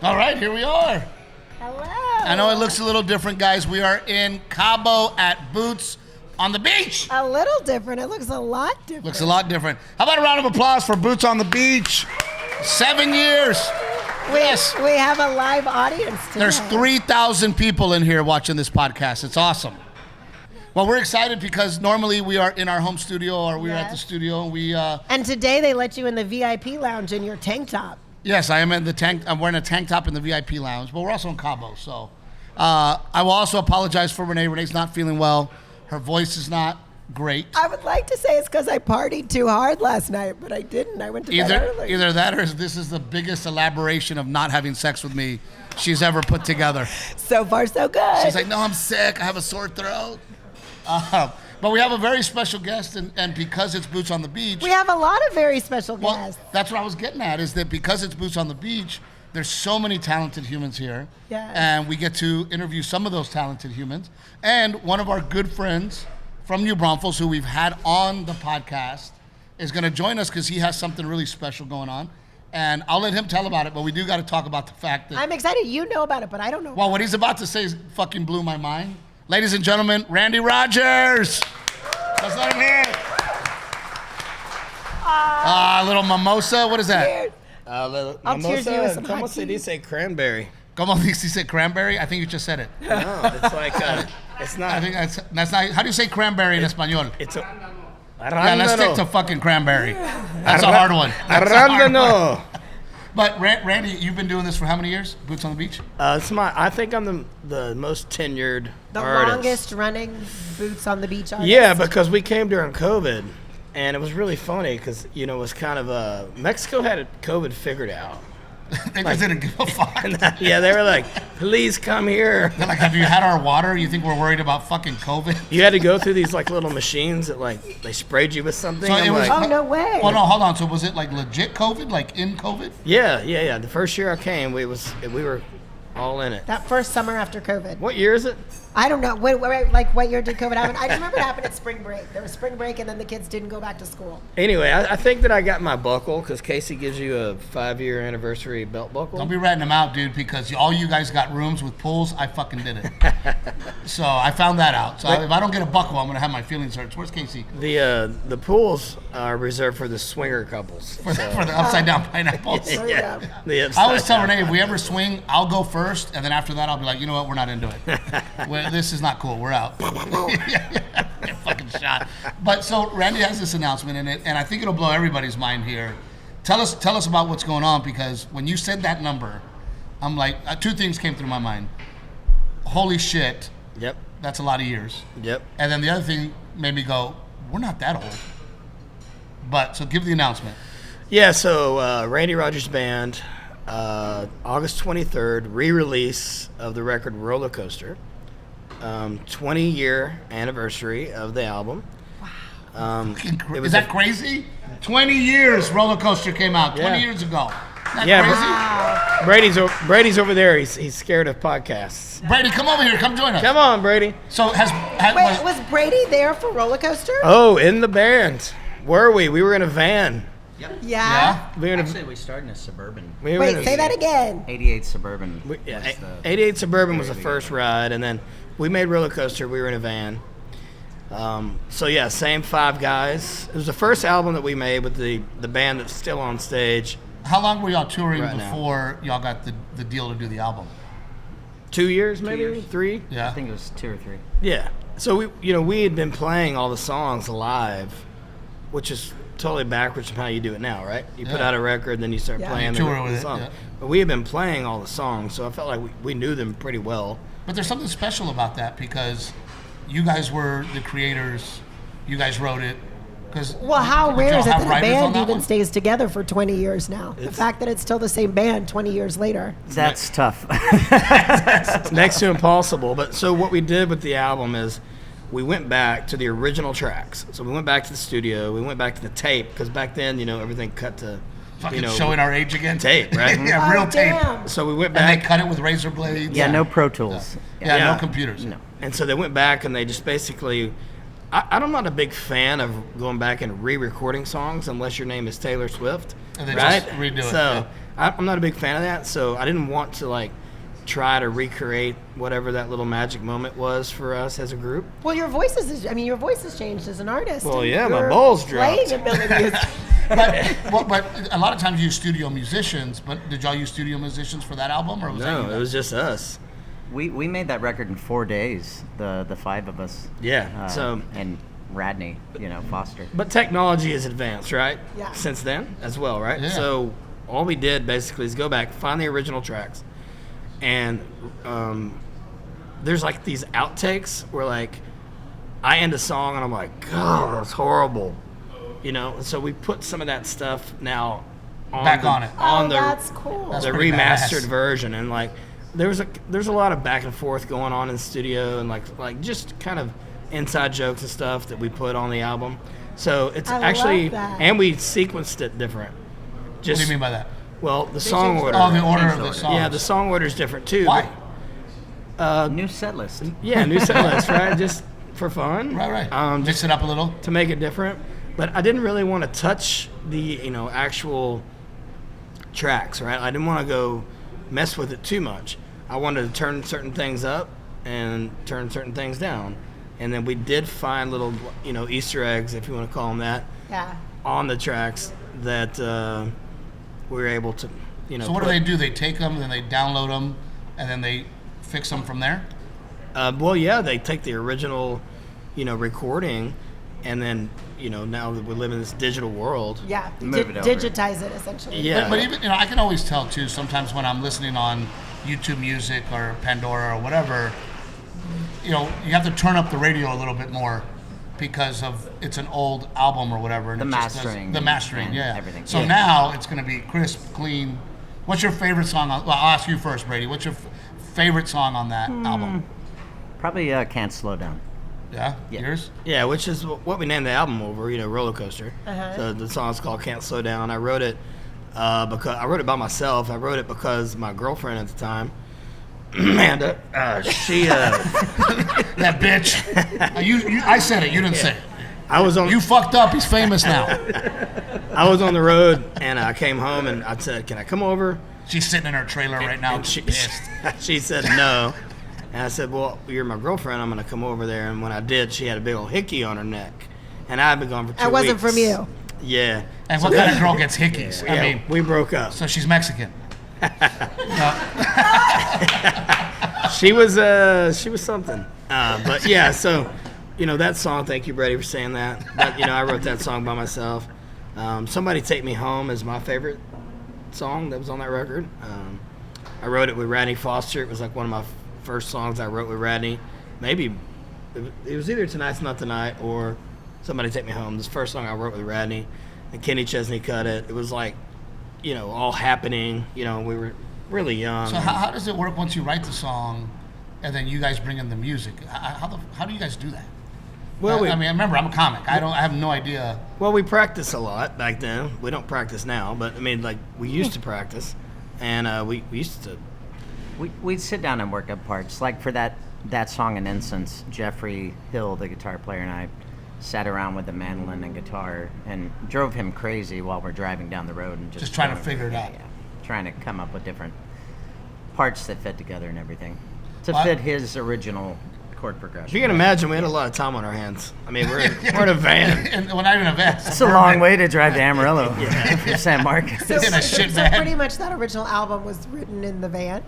All right, here we are. Hello. I know it looks a little different, guys. We are in Cabo at Boots on the Beach. A little different. It looks a lot different. Looks a lot different. How about a round of applause for Boots on the Beach? 7 years. Yes. We have a live audience today. There's 3,000 people in here watching this podcast. It's awesome. Well, we're excited because normally we are in our home studio or we're at the studio. And we. And today they let you in the VIP lounge in your tank top. Yes, I am in the tank. I'm wearing a tank top in the VIP lounge, but we're also in Cabo. So I will also apologize for Renae. Renae's not feeling well. Her voice is not great. I would like to say it's because I partied too hard last night, but I didn't. I went to bed early. Either that or this is the biggest elaboration of not having sex with me she's ever put together. So far, so good. She's like, no, I'm sick. I have a sore throat. But we have a very special guest, and because it's Boots on the Beach. We have a lot of very special guests. That's what I was getting at, is that because it's Boots on the Beach, there's so many talented humans here. Yes. And we get to interview some of those talented humans. And one of our good friends from New Braunfels, who we've had on the podcast, is going to join us because he has something really special going on. And I'll let him tell about it, but we do got to talk about the fact that... I'm excited. You know about it, but I don't know. Well, what he's about to say fucking blew my mind. Ladies and gentlemen, Randy Rogers. Let's let him hear it. A little mimosa. What is that? Little I'll cheers you with some ¿Cómo hot se tea. dice cranberry? Como dice cranberry? I think you just said it. No, it's like, it's not. I think that's not. How do you say cranberry in Espanol? It's a... Yeah, let's stick to fucking cranberry. That's a hard one. Arrándano. But Randy, you've been doing this for how many years? Boots on the Beach? I think I'm the most tenured The artist. longest running Boots on the Beach artist. Yeah, because we came during COVID, and it was really funny because, it was kind of, Mexico had COVID figured out. They just didn't give a fuck. Yeah, they were like, please come here. They're like, have you had our water? You think we're worried about fucking COVID? You had to go through these like little machines that like they sprayed you with something. So it was, Oh, no way. Well, no, hold on. So was it like legit COVID, like in COVID? Yeah. The first year I came, we were all in it. That first summer after COVID. What year is it? I don't know. What year did COVID happen? I just remember it happened at spring break. There was spring break, and then the kids didn't go back to school. Anyway, I think that I got my buckle because Casey gives you a 5-year anniversary belt buckle. Don't be ratting them out, dude, because all you guys got rooms with pools. I fucking did it. So I found that out. So if I don't get a buckle, I'm gonna have my feelings hurt. Where's Casey? The pools are reserved for the swinger couples. For the upside down pineapples. Yeah. I always tell Renae, if we ever swing, I'll go first, and then after that, I'll be like, you know what, we're not into it. This is not cool. We're out. Get fucking shot. But so Randy has this announcement in it, and I think it'll blow everybody's mind here. Tell us about what's going on, because when you said that number, I'm like, two things came through my mind. Holy shit. Yep. That's a lot of years. Yep. And then the other thing made me go, we're not that old. But so give the announcement. Yeah. So Randy Rogers Band, August 23rd, re-release of the record Roller Coaster. 20-year anniversary of the album. Wow. Is that crazy? 20 years Roller Coaster came out 20 years ago. Isn't that crazy? Wow. Brady's over there. He's scared of podcasts. Brady, come over here. Come join us. Come on, Brady. So Wait, was Brady there for Roller Coaster? Oh, in the band. Were we? We were in a van. Yep. Yeah. Actually, we started in a Suburban. Wait, say that again. 88 Suburban. 88 Suburban was the first ride, and then we made Roller Coaster. We were in a van. So yeah, same 5 guys. It was the first album that we made with the band that's still on stage. How long were y'all touring Right before y'all got the deal to do the album? 2 years, maybe 2 years. 3. Yeah. I think it was 2 or 3. Yeah. So we had been playing all the songs live, which is totally backwards from how you do it now, right? You put out a record, then you start playing You tour with the it, song. yeah. But we had been playing all the songs, so I felt like we knew them pretty well. But there's something special about that because you guys were the creators. You guys wrote it. Well, how rare is it that a band even one? stays together for 20 years now? The fact that it's still the same band 20 years later. That's tough. It's next to impossible. But so what we did with the album is we went back to the original tracks. So we went back to the studio. We went back to the tape because back then, everything cut to Fucking showing our age again. Tape, right? Yeah, real tape. Damn. So we went And back. they cut it with razor blades. Yeah, no Pro Tools. Yeah, no computers. No. And so they went back and they just basically. I'm not a big fan of going back and re-recording songs unless your name is Taylor Swift, And they right? just redo it, So yeah. I'm not a big fan of that, so I didn't want to like try to recreate whatever that little magic moment was for us as a group. Well, your voice has changed as an artist. Well, and yeah, my your balls dropped. playing ability is But a lot of times you use studio musicians. But did y'all use studio musicians for that album, or was that No, you it was just us. We made that record in 4 days. The 5 of us. Yeah. So, and Radney, Foster. but technology is advanced, right? Yeah. Since then as well, right? Yeah. So all we did basically is go back, find the original tracks, and there's like these outtakes where like I end a song and I'm like, God, that's horrible, So we put some of that stuff now Back on it. on the that's cool. That's the pretty remastered badass. version, and like there's a lot of back and forth going on in the studio, and like just kind of inside jokes and stuff that we put on the album. So it's I actually, love that. and we sequenced it different. What Just do you mean by that? well, the song changed order. Oh, the order of Changed the order. songs. Yeah, the song order is different too. Why? New set list. Yeah, new set list, right? Just for fun. Right. Just Mix it up a little. to make it different. But I didn't really want to touch the actual tracks, right? I didn't want to go mess with it too much. I wanted to turn certain things up and turn certain things down. And then we did find little, Easter eggs, if you want to call them that, Yeah. on the tracks that we were able to, So what do? They take them, then they download them, and then they fix them from there? Well, yeah, they take the original, recording, and then, now that we live in this digital world. Yeah. Move it over. Digitize it essentially. Yeah. But even, I can always tell too, sometimes when I'm listening on YouTube Music or Pandora or whatever, you have to turn up the radio a little bit more because of it's an old album or whatever. And The it just mastering the mastering, and yeah. everything. So Yeah. now it's going to be crisp, clean. What's your favorite song on, well, I'll ask you first, Brady. What's your favorite song on that album? Probably Can't Slow Down. Yeah? Yeah. Yours? Yeah, which is what we named the album over, Roller Coaster. Uh-huh. So the song's called Can't Slow Down. I wrote it because I wrote it by myself. I wrote it because my girlfriend at the time, Amanda, she That bitch. I said it. You didn't say it. I was on You fucked up. He's famous now. I was on the road and I came home and I said, "Can I come over?" She's sitting in her trailer right now, And she pissed. she said no. And I said, "Well, you're my girlfriend. I'm going to come over there." And when I did, she had a big old hickey on her neck. And I'd been gone for 2 weeks. That wasn't from you. Yeah. And what kind of girl gets hickeys? Yeah, I mean, we broke up. so she's Mexican. She was something. But yeah, so that song. Thank you, Brady, for saying that. But I wrote that song by myself. Somebody Take Me Home is my favorite song that was on that record. I wrote it with Renae Foster. It was like one of my first songs I wrote with Renae. Maybe it was either Tonight's Not the Night or Somebody Take Me Home. This first song I wrote with Renae, and Kenny Chesney cut it. It was like, all happening. We were really young. So how does it work once you write the song, and then you guys bring in the music? How do you guys do that? Well, I mean, remember, I'm a comic. I have no idea. Well, we practiced a lot back then. We don't practice now, but I mean, like we used to practice, and we used to. We'd sit down and work up parts. Like for that song, in instance, Jeffrey Hill, the guitar player, and I sat around with the mandolin and guitar and drove him crazy while we're driving down the road and Just trying to figure it out. Yeah, trying to come up with different parts that fit together and everything to Well, fit his original chord progression. If you can imagine, we had a lot of time on our hands. I mean, we're in a van. And well, not even a vest. It's a long way to drive to Amarillo from San Marcos. So, In a shit so van. pretty much that original album was written in the van.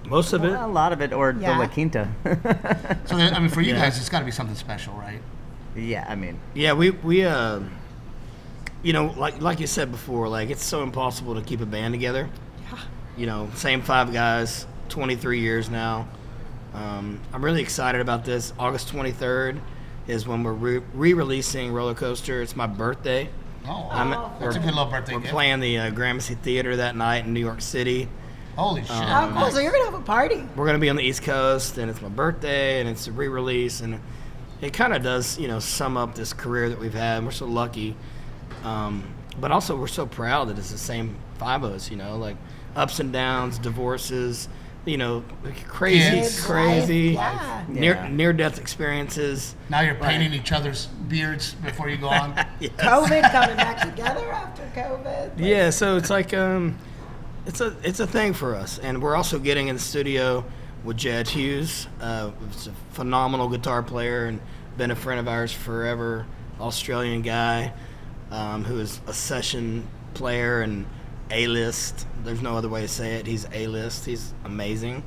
Most of it. Well, a lot of it, or Yeah. the La Quinta. So, I mean, for you Yeah. guys, it's got to be something special, right? Yeah, I mean, Yeah, we like you said before, like it's so impossible to keep a band together. Yeah. Same 5 guys, 23 years now. I'm really excited about this. August 23rd is when we're re-releasing Roller Coaster. It's my birthday. Oh, Oh. that's a good little birthday We're gift. playing the Gramercy Theater that night in New York City. Holy shit. Oh, cool. So you're gonna have a party. We're going to be on the East Coast, and it's my birthday, and it's a re-release, and it kind of does, sum up this career that we've had. We're so lucky, but also we're so proud that it's the same 5 of us, like ups and downs, divorces, crazy, Kids. crazy, Yeah. Yeah. near-death experiences. Now you're painting each other's beards before you go on. Yes. COVID coming back together after COVID. Yeah, so it's like, it's a thing for us, and we're also getting in the studio with Jed Hughes, who's a phenomenal guitar player and been a friend of ours forever, Australian guy, who is a session player and A-list. There's no other way to say it. He's A-list. He's amazing.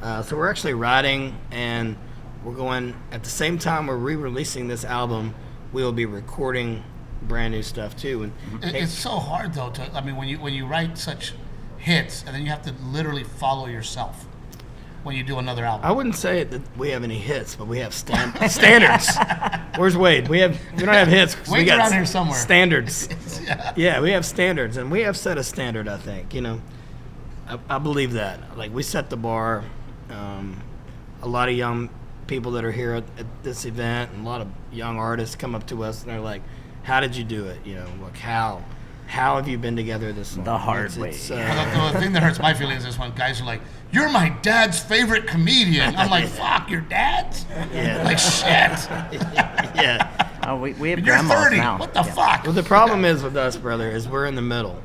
So we're actually writing, and we're going at the same time we're re-releasing this album. We will be recording brand new stuff too. And It's so hard though. When you write such hits, and then you have to literally follow yourself when you do another album. I wouldn't say that we have any hits, but we have standards. Where's Wade? We don't have hits. 'Cause we Wade's got around here somewhere. Standards. Yeah. Yeah, we have standards, and we have set a standard. I think I believe that. Like, we set the bar. A lot of young people that are here at this event, and a lot of young artists come up to us and they're like, "How did you do it? Like how have you been together this long?" The hard way. Well, the thing that hurts my feelings is when guys are like, "You're my dad's favorite comedian." I'm like, "Fuck, your dad's?" Yeah. Like, shit. Yeah. Oh, we have And you're grandmas 30. now. What the fuck? Well, the problem is with us, brother, is we're in the middle.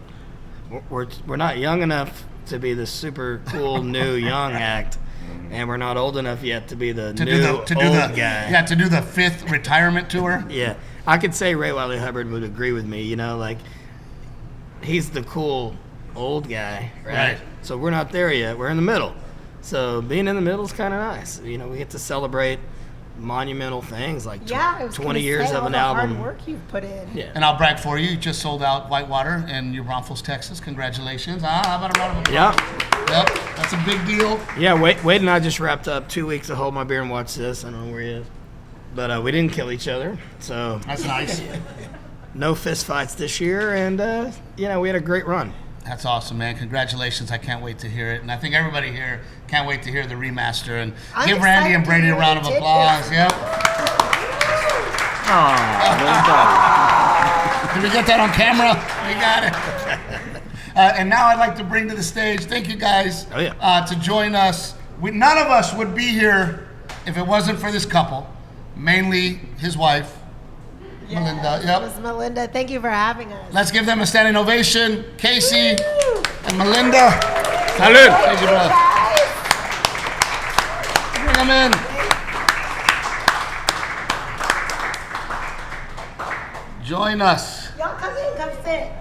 We're not young enough to be the super cool new young act, and we're not old enough yet to be the old guy. Yeah, to do the 5th retirement tour. Yeah, I could say Ray Wiley Hubbard would agree with me. Like, he's the cool old guy, right? So we're not there yet. We're in the middle. So being in the middle is kind of nice. We get to celebrate monumental things like I was 20 gonna years say, of all an the album. hard work you've put in. Yeah. And I'll brag for you. You just sold out Whitewater in New Braunfels, Texas. Congratulations. How about a round of applause? Yep. That's a big deal. Yeah, Wade and I just wrapped up 2 weeks of Hold My Beer and Watch This. I don't know where he is. But we didn't kill each other. So That's nice. no fist fights this year. And, we had a great run. That's awesome, man. Congratulations. I can't wait to hear it. And I think everybody here can't wait to hear the remaster. And I'm give Randy and excited Brady to a hear round what of you did applause. here. Yep. Oh, Did we get that on camera? We got it. And now I'd like to bring to the stage, thank you guys, to join us. None of us would be here if it wasn't for this couple, mainly his wife, Melinda. Yep. Miss Melinda, thank you for having us. Let's give them a standing ovation. Casey and Melinda. Salud. Thank you, brother. Bring them in. Join us. Y'all come in, come sit.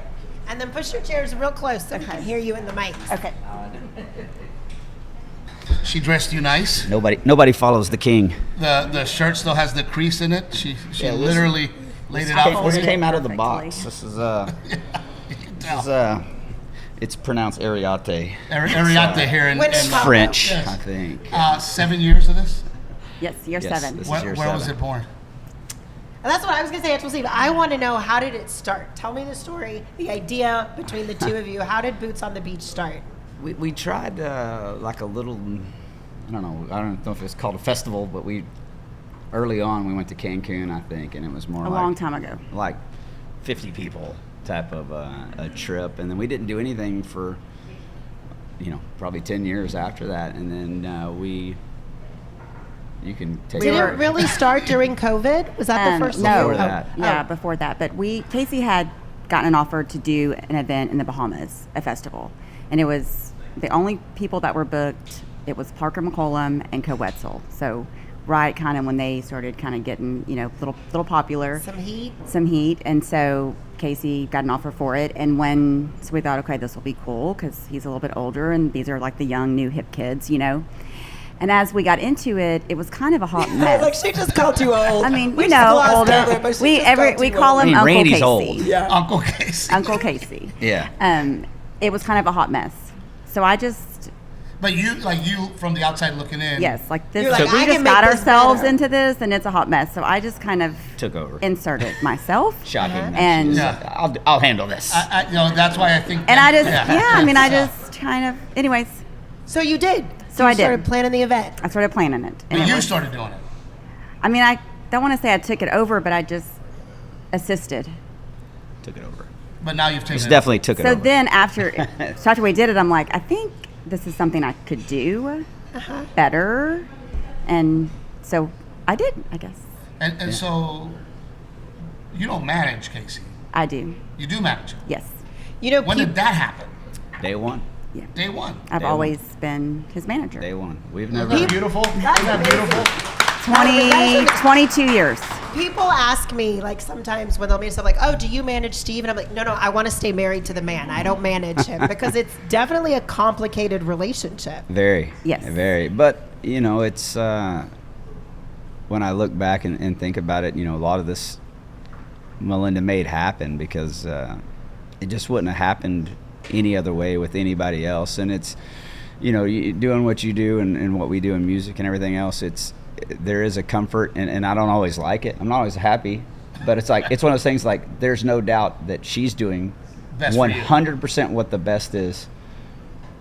And then push your chairs real close so we can hear you in the mic. Okay. She dressed you nice. Nobody follows the king. The shirt still has the crease in it. She Yeah, literally laid it out for This you. came out of the Perfectly. box. This is You can tell. it's pronounced Ariate. Ariate here in When in Cabo. French, Yes. I think. 7 years of this. Yes, year Yes, 7. this is Where year was 7. it born? And that's what I was going to say, Actual Steve. I want to know, how did it start? Tell me the story, the idea between the two of you. How did Boots on the Beach start? We tried like a little, I don't know if it's called a festival, but early on we went to Cancun, I think, and it was more A long time ago. like 50 people type of a trip, and then we didn't do anything for probably 10 years after that, and then you can take Did it. it really start during COVID? Was that the first No, Before that. yeah, before that. But Casey had gotten an offer to do an event in the Bahamas, a festival, and it was the only people that were booked. It was Parker McCollum and Co-Wetzel. So, right, kind of when they started kind of getting little popular, Some heat. and so Casey got an offer for it. And so we thought, okay, this will be cool because he's a little bit older, and these are like the young, new, hip kids, And as we got into it, it was kind of a hot mess. Like, she just called you old. I mean, We we just know glossed older. over it, but she just called We you call old. him I mean, Uncle Randy's Casey. old. Yeah. Uncle Casey. Uncle Casey. Yeah. It was kind of a hot mess. So I just, But you from the outside looking in. yes, like this. You're like, we I just can got make this ourselves better. into this, and it's a hot mess. So I just kind of Took over. inserted myself. Shocking. that And- she's- Yeah. I'll handle this. That's why I think. And I just, Yeah. I just kind of, anyways, So you did. So you I did. started planning the event. I started planning it. And But it you was- started doing it. I mean, I don't want to say I took it over, but I just assisted. Took it over. But now you've taken It's it. definitely took it So over. then after we did it, I'm like, I think this is something I could do better. And so I did, I guess. And so you don't manage Casey. I do. You do manage him. Yes. You know, When did that happen? Day one. Yeah. Day one. I've Day always been his manager. Day one. We've Isn't never. that beautiful? Isn't That's that amazing. beautiful? 22 years. People ask me, like, sometimes when they'll meet stuff, like, oh, do you manage Steve? And I'm like, no, I want to stay married to the man. I don't manage him because it's definitely a complicated relationship. Very. Yes. Very. But, it's when I look back and think about it, a lot of this Melinda made happen because it just wouldn't have happened any other way with anybody else. And it's, you doing what you do and what we do in music and everything else, there is a comfort, and I don't always like it. I'm not always happy, but it's like, it's one of those things like there's no doubt that she's doing Best for you. 100% what the best is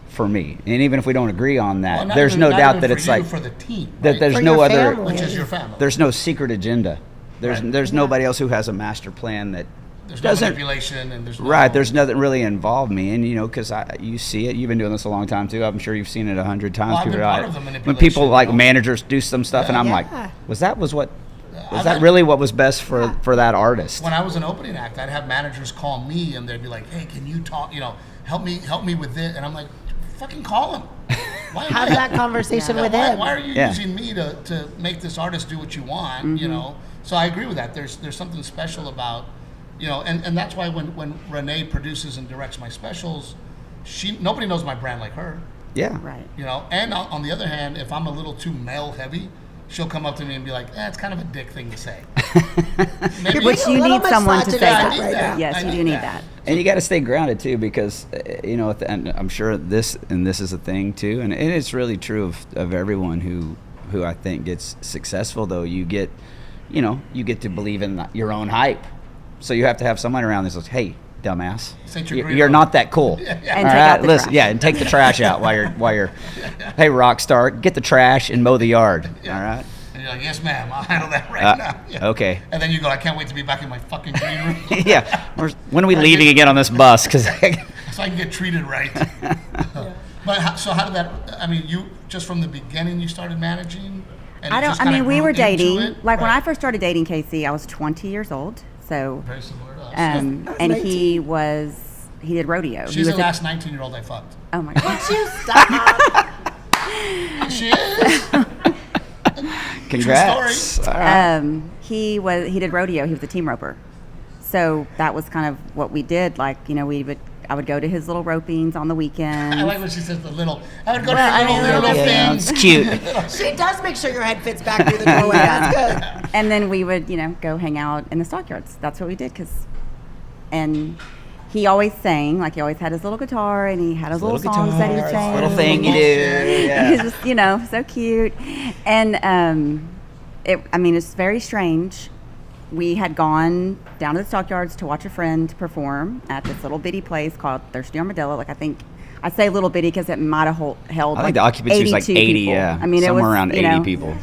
for me. And even if we don't agree on that, Well, not there's even- no not doubt even that for it's you, like for the team, that right? there's For no your other, family. Which is your family. there's no secret agenda. There's Right. nobody else who has a master plan that There's no doesn't. manipulation and there's no, Right, there's nothing really involved me, and because you see it. You've been doing this a long time too. I'm sure you've seen it 100 times. Well, I've been People are part like- of the when manipulation, people like you know? managers do some stuff, and I'm Yeah. like, was that I've that had- really what was best for that artist? When I was an opening act, I'd have managers call me and they'd be like, "Hey, can you talk? Help me with this." And I'm like, "Fucking call him." Why am Have I- that conversation with why, him. why are you Yeah. using me to make this artist do what you want? So I agree with that. There's something special about, and that's why when Renae produces and directs my specials, nobody knows my brand like her. Yeah, Right. And on the other hand, if I'm a little too male heavy, she'll come up to me and be like, it's kind of a dick thing to say. Maybe You're Which being a you little need someone to say misogynistic I that. need right that. now. Yes, I you need do need that. that. and you got to stay grounded too, because and I'm sure this is a thing too, and it's really true of everyone who I think gets successful. Though you get to believe in your own hype, so you have to have someone around that says, "Hey, dumbass, This ain't your you're Greedo." not that cool." Yeah. And All take out the listen, trash. yeah, and take the trash out while you're. Hey, rock star, get the trash and mow the yard. Yeah. All right. And you're like, "Yes, ma'am, I'll handle that right now." Yeah. Okay. And then you go, "I can't wait to be back in my fucking green room." Yeah. When are we leaving again on this bus? Because So I can get treated right. But so how did that? I mean, you just from the beginning you started managing. And it just kinda we grew were into dating. it? Like when Right. I first started dating Casey, I was 20 years old. So, Very similar to us. and he did rodeo. He She's was the last 19-year-old I fucked. oh my God. Would you stop? She is. congrats. All right. He did rodeo. He was a team roper. So that was kind of what we did. Like, I would go to his little ropings on the weekends. I like when she says the little. I would go Well, I to mean, the little Yeah, things. it's cute. She does make sure your head fits back through the doorway. That's good. And then we would, go hang out in the stockyards. That's what we did. And he always sang, like he always had his little guitar and he had his little songs that he sang. Little thing you do. Yeah. He's just, so cute. And it's very strange. We had gone down to the stockyards to watch a friend perform at this little bitty place called Thirsty Armadillo. Like I say little bitty because it might have held. I think like the occupancy was like 82 80. people. Yeah. I mean, somewhere it was around 80 people.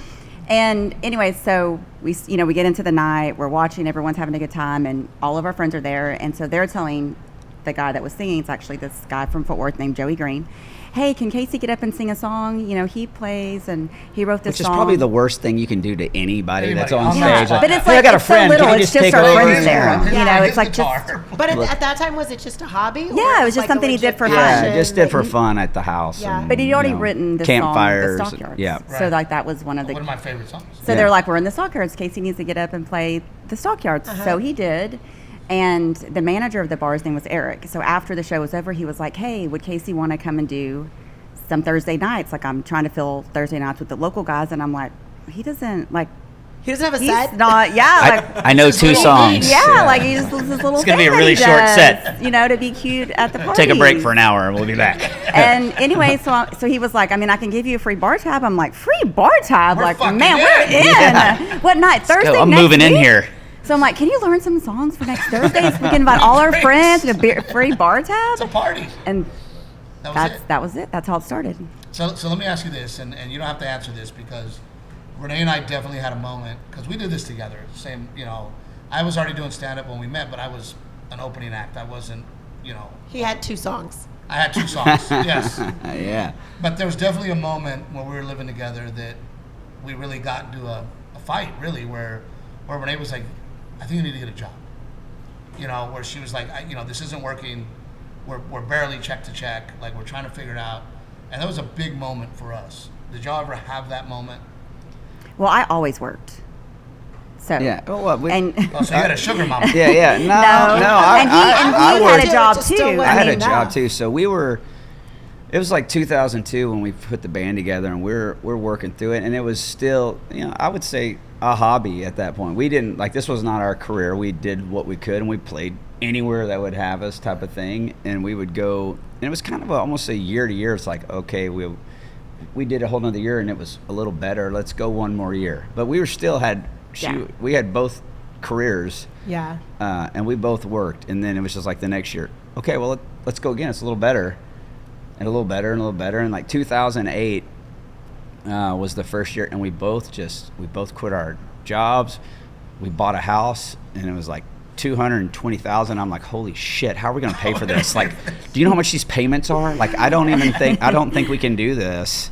And anyway, so we get into the night, we're watching, everyone's having a good time, and all of our friends are there. And so they're telling the guy that was singing, it's actually this guy from Fort Worth named Joey Green, hey, can Casey get up and sing a song? He plays and he wrote this Which is song. probably the worst thing you can do to anybody that's on Anybody. stage. Yeah, but it's "Hey, like I got a it's friend. so little. Can you It's just just take our over?" friends there. Yeah, It's like just But at that time, was it just a hobby? or Yeah, it was just like a something he did legit for fun. Yeah, passion just did for that fun at the house. Yeah. and, But he'd already written this campfires. song, The Stockyards. Yeah. So Right. like that was one of the. One of my favorite songs. So Yeah. they're like, we're in the stockyards. Casey needs to get up and play the stockyards. So he did. And the manager of the bar's name was Eric. So after the show was over, he was like, hey, would Casey want to come and do some Thursday nights? Like, I'm trying to fill Thursday nights with the local guys. And I'm like, he doesn't, like, He doesn't have a he's set? not, yeah, like, I know 2 songs. yeah, like he just does this little It's gonna be thing a really that he short does, set. to be cute at the party. Take a break for an hour and we'll be back. And anyway, so he was like, I mean, I can give you a free bar tab. I'm like, free bar tab? We're Like, fucking man, in. we're in. Yeah. What night? Thursday Go, I'm next moving in week? here. So I'm like, can you learn some songs for next Thursday so we can invite all our Great. friends to a free bar It's a tab? party. And That was it. that was it. That's how it started. So let me ask you this, and you don't have to answer this because Renae and I definitely had a moment because we did this together. Same, I was already doing stand-up when we met, but I was an opening act. I wasn't, He had 2 songs. I had 2 songs, yes. Yeah. But there was definitely a moment when we were living together that we really got into a fight, really, where Renae was like, I think you need to get a job. Where she was like, this isn't working. we're barely check to check. Like we're trying to figure it out. And that was a big moment for us. Did y'all ever have that moment? Well, I always worked. So Yeah. Oh, and Oh, so you had a sugar mama. yeah. No. and he I had worked. a job Just too. still I had a mean, job no. too. So it was like 2002 when we put the band together, and we're working through it, and it was still, I would say a hobby at that point. We didn't this was not our career. We did what we could, and we played anywhere that would have us, type of thing. And we would go, and it was kind of almost a year to year. It's like, okay, we did a whole nother year, and it was a little better. Let's go one more year. But we we had both careers. Yeah. And we both worked, and then it was just like the next year, okay, well, let's go again. It's a little better, and a little better, and a little better. And like 2008 was the first year, and we both quit our jobs. We bought a house, and it was like $220,000. I'm like, holy shit, how are we going to pay for this? Like, do you know how much these payments are? Like, I don't think we can do this.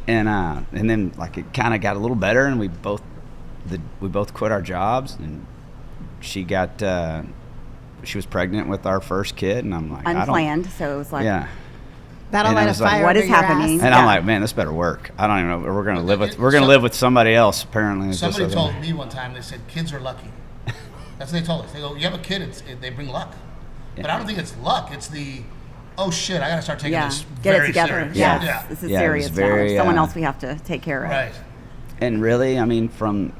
And then like it kind of got a little better, and we both quit our jobs, and she was pregnant with our first kid, and I'm like, Unplanned, so it was like, yeah. That'll And I light a was like, fire. what under is your happening? ass. And Yeah. I'm like, man, this better work. I don't even know. We're gonna live with somebody else. Apparently, It's just Somebody like- told me one time, they said, kids are lucky. That's what they told us. They go, you have a kid, they bring luck. But I don't think it's luck. It's the, oh shit, I got to start taking yeah, this get it very together. serious. Yes, Yeah. this is Yeah, it was serious. very, now. Someone else we have to take care of. Right. And really, I mean, from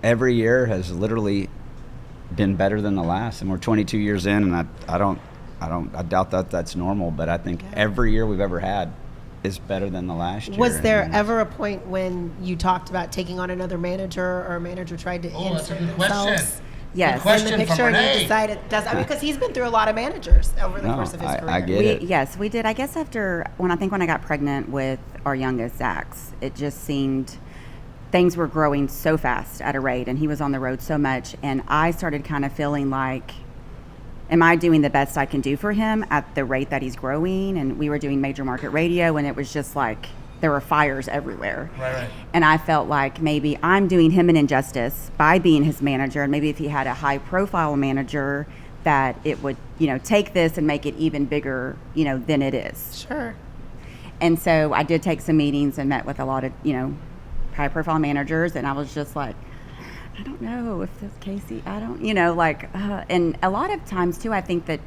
every year has literally been better than the last, and we're 22 years in, and I doubt that that's normal, but I think every year we've ever had is better than the last year. Was there And ever a point when you talked about taking on another manager, or a manager tried to Oh, that's a insert good question. themselves Yes. in the Question from picture, and Renae. you decided because he's been through a lot of managers over the No, course of his career. I get it. Yes, we did. I guess after when I got pregnant with our youngest, Zax, it just seemed things were growing so fast at a rate, and he was on the road so much, and I started kind of feeling like, am I doing the best I can do for him at the rate that he's growing? And we were doing major market radio, and it was just like there were fires everywhere. Right. And I felt like maybe I'm doing him an injustice by being his manager, and maybe if he had a high profile manager, that it would, take this and make it even bigger, than it is. Sure. And so I did take some meetings and met with a lot of, high profile managers, and I was just like, I don't know if this Casey, I don't, and a lot of times too, I think that,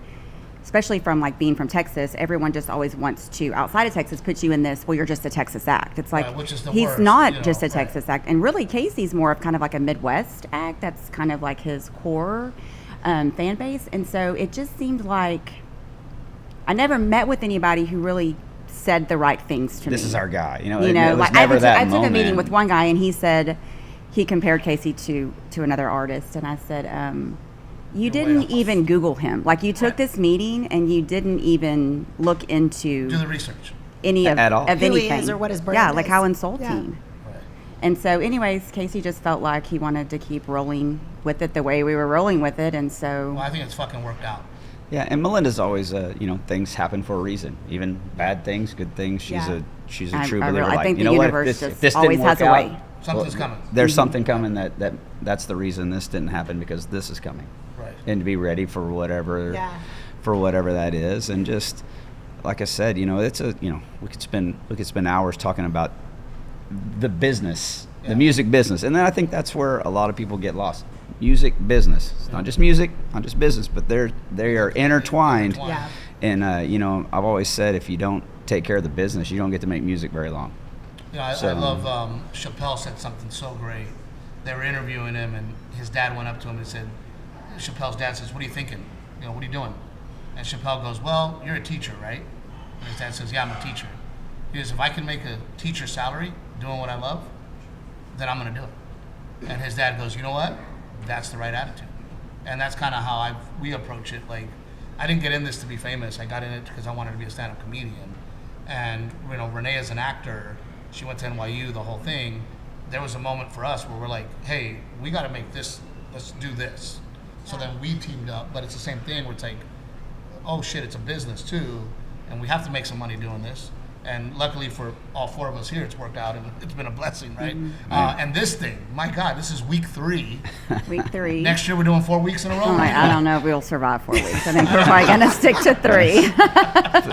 especially from like being from Texas, everyone just always wants to, outside of Texas, put you in this, well, you're just a Texas act. It's like, Right, which is the he's worst, not just a right. Texas act. And really, Casey's more of kind of like a Midwest act. That's kind of like his core fan base. And so it just seemed like I never met with anybody who really said the right things to me. This is our guy. It was Like never that I took moment. a meeting with one guy, and he said he compared Casey to another artist, and I said, you didn't off. even Google him. Like, you took Right. this meeting and you didn't even look into Do the research. any of, At all. of Who he anything. is or what his brand Yeah, like is. how insulting. Yeah. Right. And so, anyways, Casey just felt like he wanted to keep rolling with it the way we were rolling with it, and so Well, I think it's fucking worked out. Yeah, and Melinda's always, things happen for a reason. Even bad things, good things. She's Yeah. a true believer. I like, think you the know what? universe If just this always didn't work has a out, way. Something's coming. There's something coming that's the reason this didn't happen, because this is coming. Right. And to be ready for whatever that is, and just like I said, it's we could spend hours talking about the business, the music business, and then I think that's where a lot of people get lost. Music business. It's not just music, not just business, but they are intertwined. Yeah. And I've always said, if you don't take care of the business, you don't get to make music very long. I So- love Chappelle said something so great. They were interviewing him, and his dad went up to him and said, Chappelle's dad says, what are you thinking? What are you doing? And Chappelle goes, well, you're a teacher, right? And his dad says, yeah, I'm a teacher. He goes, if I can make a teacher salary doing what I love, then I'm going to do it. And his dad goes, you know what? That's the right attitude. And that's kind of how we approach it. Like, I didn't get in this to be famous. I got in it because I wanted to be a stand-up comedian. And, Renae is an actor. She went to NYU, the whole thing. There was a moment for us where we're like, hey, we got to make this, let's do this. So then we teamed up, but it's the same thing where it's like, oh shit, it's a business too, and we have to make some money doing this. And luckily for all 4 of us here, it's worked out, and it's been a blessing, right? Mm-hmm. And this thing, my God, this is week 3. Week 3. Next year we're doing 4 weeks in a row. I don't know if we'll survive 4 weeks. I think we're probably going to stick to 3.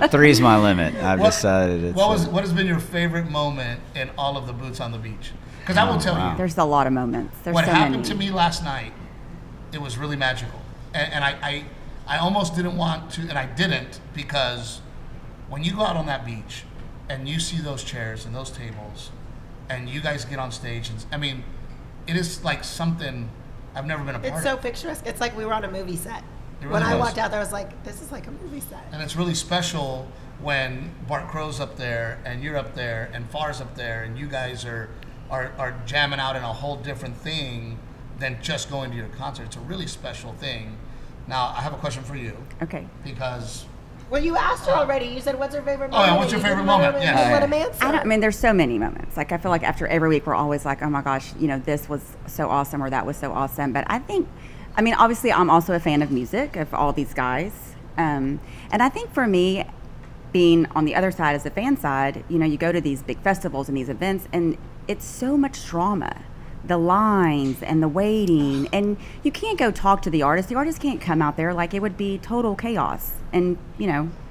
3's my limit. I've decided it's. What has been your favorite moment in all of the Boots on the Beach? Because I will tell you, There's a lot of moments. There's what so happened many. to me last night, it was really magical. And I almost didn't want to, and I didn't, because when you go out on that beach and you see those chairs and those tables and you guys get on stage, and I mean, it is like something I've never been a part It's of. so picturesque. It's like we were on a movie set. It really When I was. walked out there, I was like, this is like a movie set. And it's really special when Bart Crow's up there and you're up there and Far's up there and you guys are jamming out in a whole different thing than just going to your concert. It's a really special thing. Now, I have a question for you. Okay. Because Well, you asked her already. You said, what's her favorite Oh, yeah, moment? what's your You favorite didn't let moment? her- Yeah. you didn't let him answer. I mean, there's so many moments. Like, I feel like after every week, we're always like, oh my gosh, this was so awesome or that was so awesome. But I mean, obviously, I'm also a fan of music, of all these guys. And I think for me, being on the other side as the fan side, you go to these big festivals and these events, and it's so much drama. The lines and the waiting, and you can't go talk to the artist. The artist can't come out there. Like, it would be total chaos. And,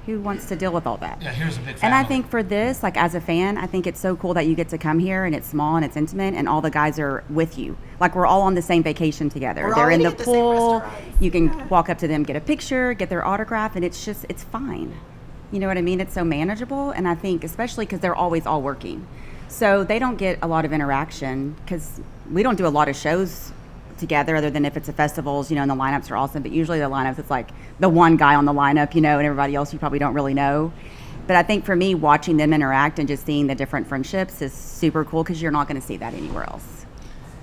who wants to deal with all that? yeah, here's a big And I family. think for this, like as a fan, I think it's so cool that you get to come here and it's small and it's intimate and all the guys are with you. Like we're all on the same vacation together. We're all They're in eating the at the same pool. restaurants. You can walk up to them, get a picture, get their autograph, and it's fine. You know what I mean? It's so manageable. And I think especially because they're always all working. So they don't get a lot of interaction because we don't do a lot of shows together other than if it's a festivals, and the lineups are awesome. But usually the lineups, it's like the one guy on the lineup, and everybody else you probably don't really know. But I think for me, watching them interact and just seeing the different friendships is super cool because you're not going to see that anywhere else.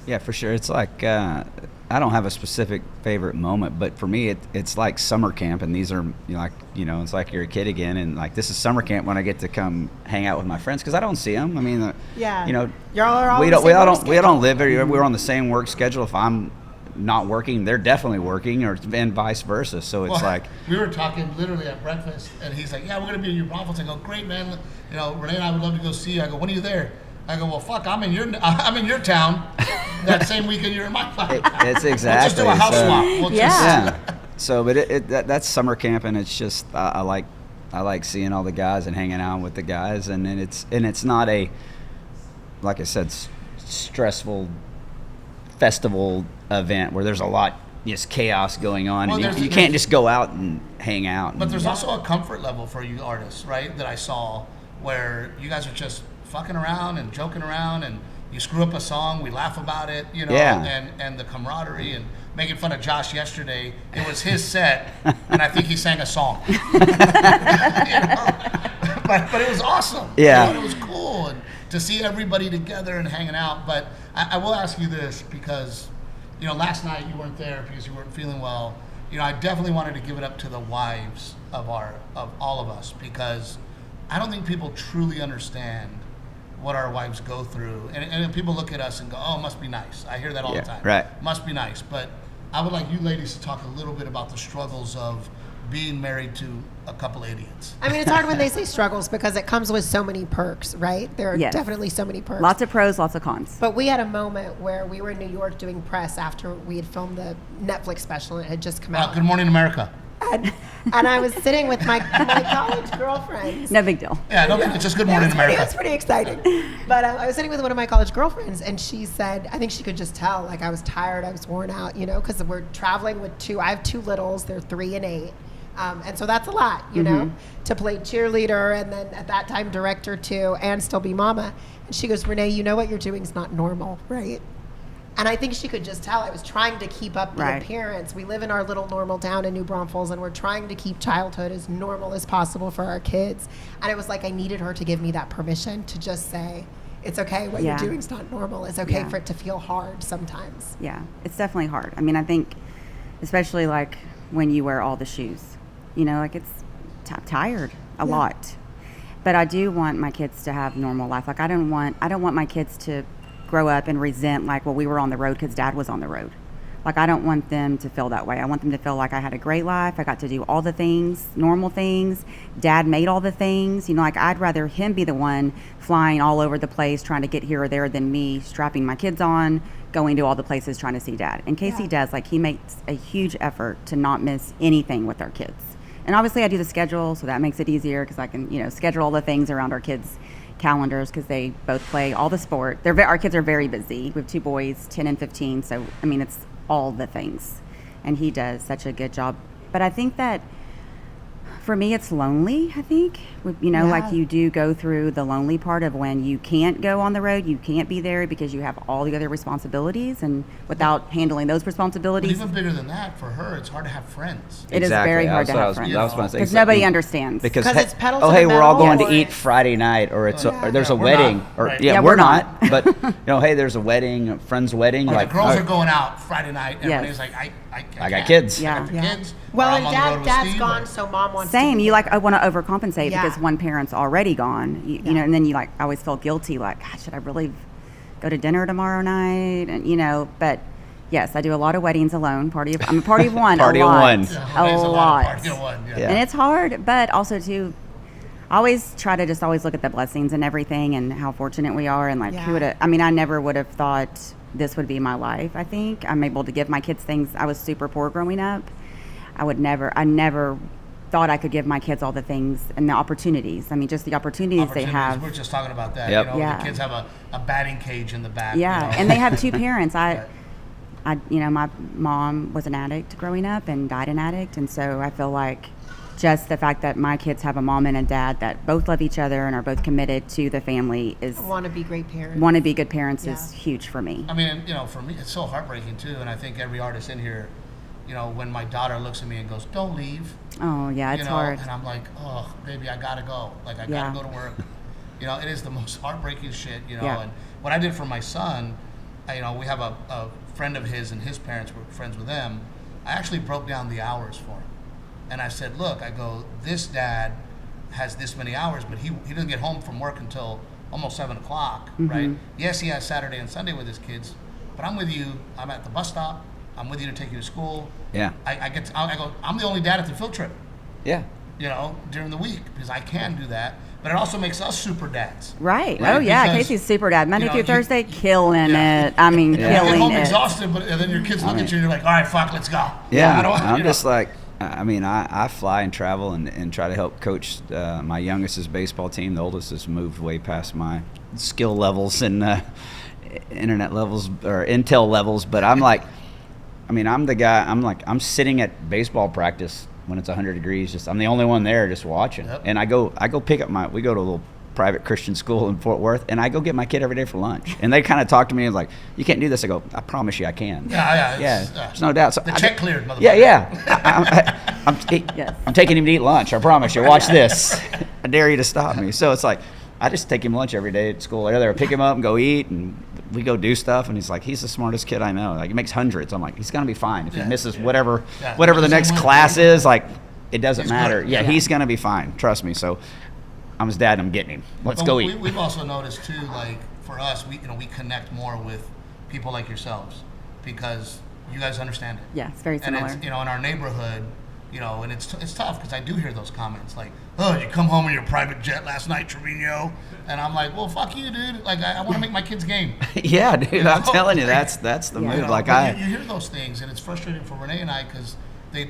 Yeah, for sure. It's like I don't have a specific favorite moment, but for me, it's like summer camp, and these are it's like you're a kid again, and like this is summer camp when I get to come hang out with my friends because I don't see them. I mean, Yeah. Y'all are all we on don't the we same all work don't we all don't live schedule. here. We're on the same work schedule. If I'm not working, they're definitely working, and vice versa. So it's Well, like we were talking literally at breakfast, and he's like, "Yeah, we're gonna be in your Braunfels." I go, "Great, man. Renae and I would love to go see you." I go, "When are you there?" I go, "Well, fuck, I'm in your town that same weekend you're in my town." it's We'll just do exactly a house so- swap. We'll Yeah. just, So, but that's summer camp, and it's just I like seeing all the guys and hanging out with the guys, and then it's not a, like I said, stressful festival event where there's a lot just chaos going on. Well, And there's- you can't just go out and hang out. But there's also a comfort level for you artists, right? That I saw where you guys are just fucking around and joking around, and you screw up a song, we laugh about it, Yeah. and the camaraderie, and making fun of Josh yesterday. It was his set, and I think he sang a song. But it was awesome. Yeah. It was cool, and to see everybody together and hanging out. But I will ask you this because, last night you weren't there because you weren't feeling well. I definitely wanted to give it up to the wives of all of us, because I don't think people truly understand what our wives go through. And people look at us and go, "Oh, it must be nice." I hear that all Yeah, the time. right. Must be nice. But I would like you ladies to talk a little bit about the struggles of being married to a couple idiots. I mean, it's hard when they say struggles because it comes with so many perks, right? There are Yes. definitely so many perks. Lots of pros, lots of cons. But we had a moment where we were in New York doing press after we had filmed the Netflix special and it had just come out. Good Morning America. And I was sitting with my college girlfriends. No big deal. Yeah, I don't think it's just Good Morning It America. was pretty exciting. But I was sitting with one of my college girlfriends, and she said, I think she could just tell, like, I was tired, I was worn out, because we're traveling with I have two littles, they're 3 and 8. And so that's a lot, to play cheerleader and then at that time director too, and still be mama. And she goes, "Renae, what you're doing is not normal, right?" And I think she could just tell I was trying to keep up the Right. appearance. We live in our little normal town in New Braunfels, and we're trying to keep childhood as normal as possible for our kids. And it was like I needed her to give me that permission to just say, it's okay, what Yeah. you're doing is not normal. It's okay Yeah. for it to feel hard sometimes. Yeah, it's definitely hard. I mean, I think, especially like when you wear all the shoes, like it's tired a lot. But I do want my kids to have normal life. Like I don't want my kids to grow up and resent like, well, we were on the road because Dad was on the road. Like, I don't want them to feel that way. I want them to feel like I had a great life. I got to do all the things, normal things. Dad made all the things. You know, like, I'd rather him be the one flying all over the place trying to get here or there than me strapping my kids on, going to all the places trying to see Dad. And Casey does. Like, he makes a huge effort to not miss anything with our kids. And obviously I do the schedule, so that makes it easier because I can, you know, schedule all the things around our kids' calendars because they both play all the sport. Our kids are very busy. We have 2 boys, 10 and 15. So, I mean, it's all the things. And he does such a good job. But I think that for me, it's lonely, I think. You know, like, you do go through the lonely part of when you can't go on the road, you can't be there because you have all the other responsibilities, and without handling those But responsibilities, even bigger than that, for her, it's hard to have friends. it is very hard to have friends. I was going to say, Because nobody understands. Because it's pedal oh, to hey, the we're all metal, going to or eat Friday night, or it's or there's a we're wedding, not, or right. Yeah, we're we're not. not. But you know, hey, there's a wedding, a friend's wedding. Or like, the girls oh, are going out Friday night, and Yes. Renee's like, I I got can't. kids. Yeah. I got the Yeah. kids. Well, or and I'm on the road with dad's Steve, gone, or- so mom wants Same. to be You there. like, I want to overcompensate Yeah. because one parent's already gone. You know, and then you like, I always feel guilty. Like, God, should I really go to dinner tomorrow night? And you know, but yes, I do a lot of weddings alone. I'm a party of one. Party a of lot, one. Yeah, a Renee's lot. party of one, yeah. Yeah. And it's hard, but also too, I always try to just always look at the blessings and everything and how fortunate we are. And like, who would have, I mean, I never would have thought this would be my life. I think I'm able to give my kids things. I was super poor growing up. I never thought I could give my kids all the things and the opportunities. I mean, just the opportunities they have. We're just talking about that. Yep. You know, Yeah. the kids have a batting cage in the back. Yeah, you know? and they have 2 parents. Right. You know, my mom was an addict growing up and died an addict, and so I feel like just the fact that my kids have a mom and a dad that both love each other and are both committed to the family is want to be great parents. want to be good parents is Yeah. huge for me. I mean, you know, for me, it's so heartbreaking too. And I think every artist in here, you know, when my daughter looks at me and goes, "Don't leave," Oh yeah, it's you know, hard. and I'm like, "Oh, baby, I gotta go. Like, I Yeah. gotta go to work." You know, it is the most heartbreaking shit. You know, Yeah. and what I did for my son, you know, we have a friend of his and his parents were friends with them. I actually broke down the hours for him, and I said, "Look, I go, this dad has this many hours, but he doesn't get home from work until almost 7 o'clock, right? Yes, he has Saturday and Sunday with his kids, but I'm with you. I'm at the bus stop. I'm with you to take you to school. Yeah. I go, I'm the only dad at the field trip, Yeah. you know, during the week because I can do that. But it also makes us super dads. Right. Right, Oh yeah, because, Casey's super dad. Monday you know, through you- Thursday, killing Yeah. it. I mean, You get killing home it. exhausted, but and then your kids look at you and you're like, all right, fuck, let's go. Yeah, I don't, I'm you know. just like, I mean, I fly and travel and try to help coach my youngest's baseball team. The oldest has moved way past my skill levels and internet levels or intel levels. But I'm like, I mean, I'm the guy, I'm sitting at baseball practice when it's 100 degrees. I'm the only one there just watching. Yep. And I go pick up we go to a little private Christian school in Fort Worth, and I go get my kid every day for lunch. And they kind of talk to me and like, you can't do this. I go, I promise you I can. Yeah. There's no doubt. So The check cleared, motherfucker. Yeah. Yes. I'm taking him to eat lunch. I promise you. Watch this. I dare you to stop me. So it's like, I just take him lunch every day at school. I pick him up and go eat, and we go do stuff. And he's like, he's the smartest kid I know. Like, he makes hundreds. I'm like, he's gonna be fine if he Yeah. misses whatever Yeah. the next Doesn't class matter. is. Like, it doesn't He's matter. good. Yeah, Yeah. he's gonna be fine. Trust me. So I'm his dad. And I'm getting him. Let's But go eat. We've also noticed too, like for us, we connect more with people like yourselves because you guys understand it. Yeah, it's very And similar. it's, you know, in our neighborhood, you know, and it's tough because I do hear those comments like, "Oh, you come home in your private jet last night, Trevino," and I'm like, "Well, fuck you, dude. Like, I want to make my kids game." Yeah, dude. You know? I'm telling you, that's the Yeah. move. You know, Like but you hear those things, and it's frustrating for Renae and I because they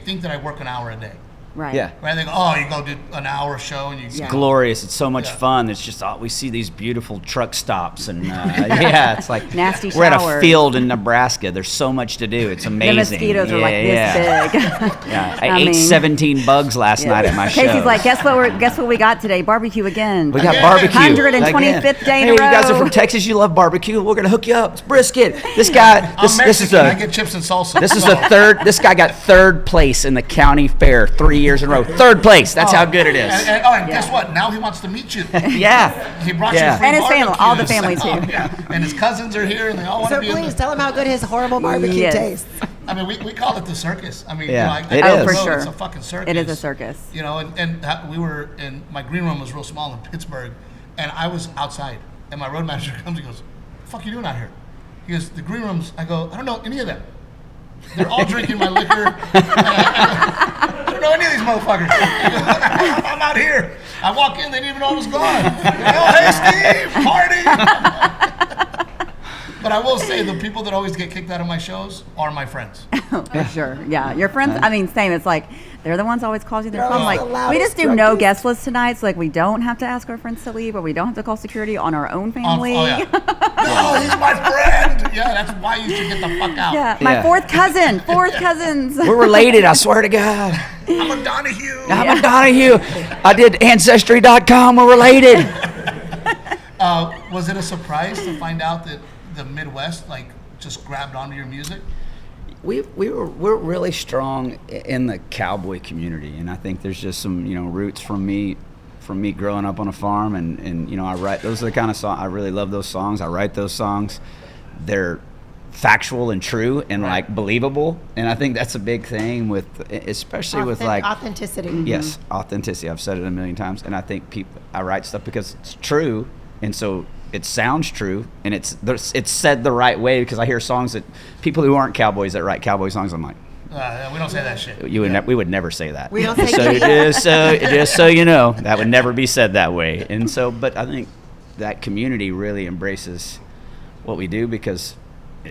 think that I work an hour a day. Right. Yeah. Right? They go, "Oh, you go do an hour show and you." Yeah. Glorious. It's so much Yeah. fun. It's just we see these beautiful truck stops and yeah, it's like Nasty we're at a showers. field in Nebraska. There's so much to do. It's The amazing. mosquitoes are like this big. Yeah, I I ate mean- 17 bugs last night at my show. Casey's like, guess what we got today? Barbecue again. We got Again. barbecue. 125th day in Hey, a you guys are row. from Texas. You love barbecue. We're gonna hook you up. It's brisket. This guy. I'm This is Mexican. I a. get chips and salsa. This is So- the third. This guy got third place in the county fair 3 years in a row. Third place. That's how good it is. And guess what? Now he wants to meet you. Yeah. He brought Yeah. you free And his family, barbecue. all the family, So, too. yeah. And his cousins are here, and they all want So to be in please the. tell him how good his horrible barbecue Yes. tastes. I mean, we call it the circus. I mean, Yeah, you know, it I is. know For sure. It's a fucking circus. It is a circus. You know, and we were in my green room was real small in Pittsburgh, and I was outside, and my road manager comes and goes, "What the fuck you doing out here?" He goes, "The green rooms." I go, "I don't know any of them." They're all drinking my liquor. I don't know any of these motherfuckers. I'm out here. I walk in, they didn't even know I was gone. Oh, hey, Steve, party. But I will say, the people that always get kicked out of my shows are my friends. For sure. Yeah. Your friends, I mean, same. It's like, they're the ones always causing their They're phone. always Like, the loudest, we just do no drunkest. guest list tonight. So, like, we don't have to ask our friends to leave, or we don't have to call security on our own family. Oh, yeah. No, he's my friend. Yeah, that's why you should get the fuck out. Yeah, my Yeah. fourth cousins. We're related, I swear to God. I'm a Donahue. I'm a Donahue. I did Ancestry.com. We're related. Was it a surprise to find out that the Midwest, like, just grabbed onto your music? We're really strong in the cowboy community, and I think there's just some roots from me growing up on a farm, and I write, those are the kind of songs I really love. Those songs, I write those songs. They're factual and true and like believable, and I think that's a big thing with, especially with like authenticity. yes, authenticity. I've said it a million times, and I think I write stuff because it's true, and so it sounds true, and it's said the right way, because I hear songs that people who aren't cowboys that write cowboy songs, I'm like, We don't say that shit. we would never say that. We don't say so that. just so you know, that would never be said that way. And so, but I think that community really embraces what we do, because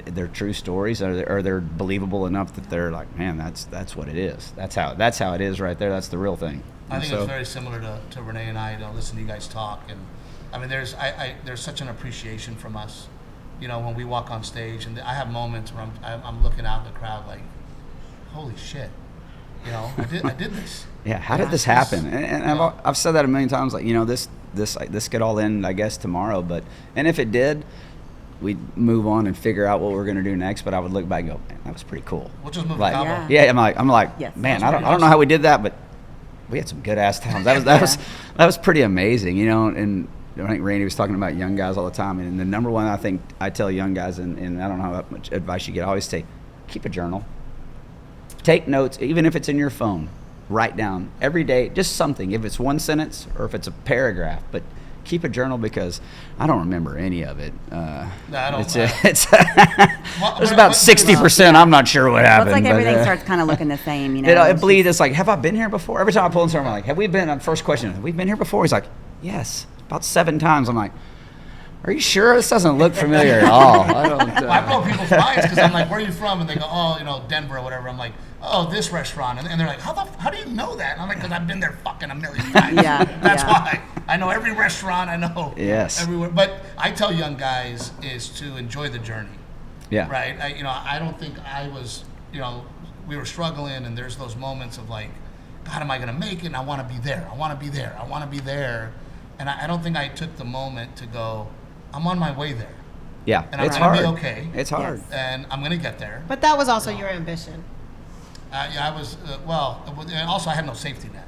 they're true stories, or they're believable enough that they're like, man, that's what it is. That's how it is right there. That's the real thing. I And think so, it's very similar to Renae and I. Listen to you guys talk, and I mean, there's such an appreciation from us, when we walk on stage, and I have moments where I'm looking out in the crowd like, holy shit, I did this. yeah, how did this happen? And I've said that a million times, like, this could all end, I guess, tomorrow, and if it did, we'd move on and figure out what we're going to do next. But I would look back and go, man, that was pretty cool. We'll just move Like, to Cabo. Yeah. yeah, I'm like, Yes. man, That's I don't know how we did that, but we had some good ass times. That was pretty amazing, And I think Randy was talking about young guys all the time, and the number one I think I tell young guys, and I don't know how much advice you get, I always say, keep a journal, take notes, even if it's in your phone, write down every day just something, if it's one sentence or if it's a paragraph, but keep a journal, because I don't remember any of it. I don't. It's Well, there's but- about but- 60%. I'm not sure what Well, happened. it's like but, everything starts kind of looking the same, It It's bleeds. just- It's like, have I been here before? Every time I pull in somewhere, I'm like, have we been? First question, have we been here before? He's like, yes, about 7 times. I'm like, are you sure? This doesn't look familiar at all. I don't. I blow people's minds, because I'm like, where are you from? And they go, oh, Denver or whatever. I'm like, oh, this restaurant. And they're like, how do you know that? And I'm like, because I've been there fucking a million times. Yeah, That's yeah. why. I know every restaurant. I know Yes. everywhere. But I tell young guys is to enjoy the journey. Yeah. Right? I don't think I was, we were struggling, and there's those moments of like, God, am I going to make it? And I want to be there. I want to be there. I want to be there. And I don't think I took the moment to go, I'm on my way there. Yeah. And I'm It's going to hard. be okay. It's hard. Yes. And I'm going to get there. But that was also your ambition. Yeah, I was, and also I had no safety net.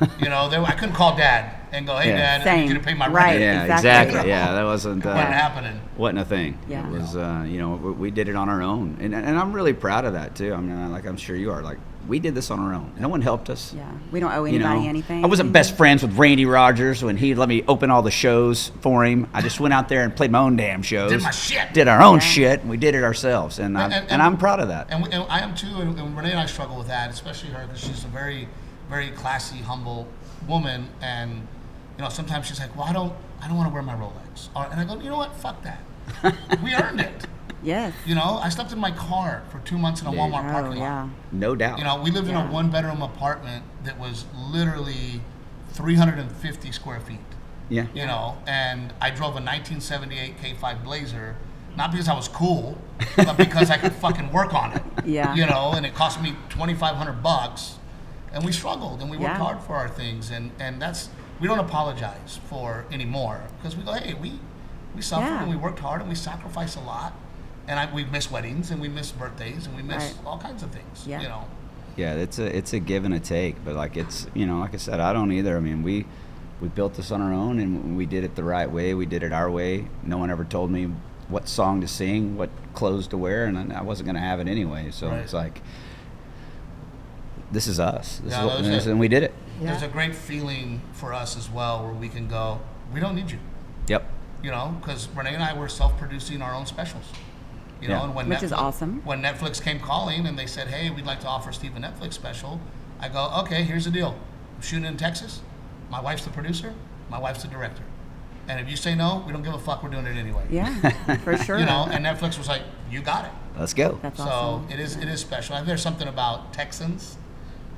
I couldn't call Dad and go, hey, Yeah. Dad, I need you Same. to pay my Right. rent. Yeah. Exactly. Exactly. Yeah. That wasn't. It wasn't happening. Wasn't a thing. Yeah. It was, we did it on our own, and I'm really proud of that too. I mean, like I'm sure you are. Like, we did this on our own. No one helped us. Yeah, we don't owe You anybody know, anything. I wasn't best friends with Randy Rogers when he let me open all the shows for him. I just went out there and played my own damn shows. Did my shit. Did our own Yeah. shit. And we did it ourselves, and I'm proud of that. And I am too, and Renae and I struggle with that, especially her, because she's a very, very classy, humble woman, and sometimes she's like, well, I don't want to wear my Rolex, and I go, you know what, fuck that. We earned it. Yes. I slept in my car for 2 months in a Walmart Oh, parking lot. yeah. No doubt. We lived in a Yeah. 1-bedroom apartment that was literally 350 square feet. Yeah. And I drove a 1978 K5 Blazer, not because I was cool, but because I could fucking work on it. Yeah. And it cost me $2,500, and we struggled, and we worked Yeah. hard for our things, and that's, we don't apologize for anymore, because we go, hey, we suffered, Yeah. and we worked hard, and we sacrificed a lot, and we miss weddings, and we miss birthdays, and we miss Right. all kinds of things. Yeah. Yeah, it's a give and a take, but like it's like I said, I don't either. I mean, we built this on our own, and we did it the right way. We did it our way. No one ever told me what song to sing, what clothes to wear, and I wasn't going to have it anyway. So Right. it's like, this is us. This Yeah, is what, that was it. and we did it. Yeah. There's a great feeling for us as well, where we can go, we don't need you. Yep. Because Renae and I were self-producing our own specials. You know, Yeah. and when Which is awesome. When Netflix came calling and they said, "Hey, we'd like to offer Steve a Netflix special," I go, "Okay, here's the deal. I'm shooting in Texas. My wife's the producer. My wife's the director. And if you say no, we don't give a fuck. We're doing it anyway." Yeah, for sure. You know, and Netflix was like, "You got it." Let's go. That's So awesome. it is special. I think there's something about Texans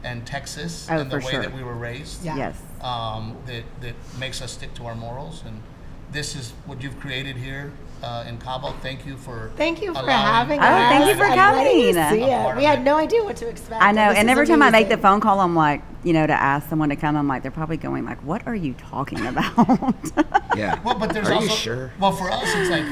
and Texas Oh, and the for way sure. that we were raised. Yeah. Yes. That makes us stick to our morals, and this is what you've created here in Cabo. Thank you for having allowing- us. Oh, thank you for and letting you coming. see A part it. We of had it. no idea what to expect. I know, This and is every time I make the amazing. phone call, I'm like, you know, to ask someone to come, I'm like, they're probably going like, what are you talking about? Yeah. Well, but there's Are also you sure? Well, for us, it's like,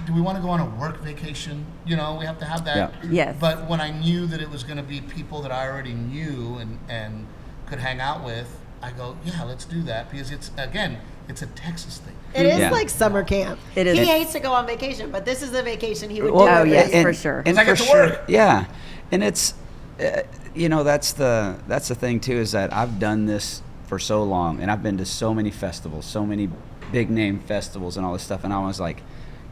do we want to go on a work vacation? You know, we have to have that. Yeah. Yes. But when I knew that it was going to be people that I already knew and could hang out with, I go, yeah, let's do that, because it's a Texas thing. It is Yeah. like summer camp. It is. He hates to go on vacation, but this is the vacation he would Well, do. Oh, with yes, us. for sure. And I get for to sure, work. yeah. And it's, you know, that's the thing too, is that I've done this for so long, and I've been to so many festivals, so many big name festivals, and all this stuff, and I was like,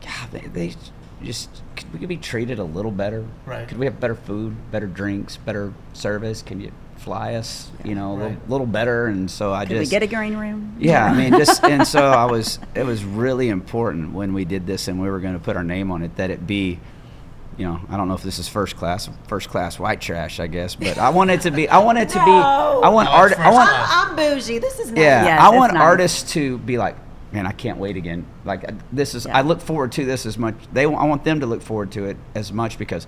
God, they just could we be treated a little better? Right. Could we have better food, better drinks, better service? Can you fly us? You know, a Right. little better. And so I Could we just get a green room? Yeah, I mean, just and so it was really important when we did this and we were going to put our name on it that it be, you know, I don't know if this is first class white trash, I guess, but I want it to be. I want No. it's first class. I'm bougie. This is nice. yeah, Yes, I it's want nice. artists to be like, man, I can't wait again. Like this is, Yeah. I look forward to this as much. I want them to look forward to it as much because,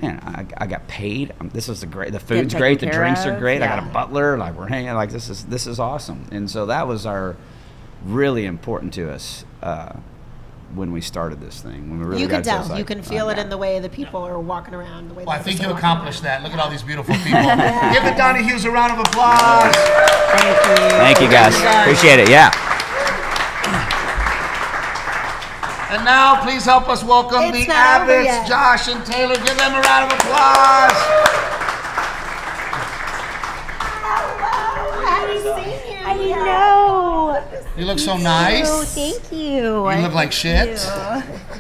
man, I got paid. This is the food's taken great, the care drinks are of, great. I got yeah. a butler. Like we're hanging. Like this is awesome. And so that was really important to us when we started this thing. When we really You can got to tell. this, like, You can feel it yeah. in the way the people are walking around. The way Well, I the think artists you are walking accomplished around. that. Look at all these beautiful people. Give the Donnie Hughes a round of applause. Thank you guys. Appreciate it. Yeah. And now, please help us welcome It's the not over Abbotts, yet. Josh and Taylor. Give them a round of applause. Hello. I haven't seen you. I yet. know. You look so nice. Oh, thank you. You look like shit.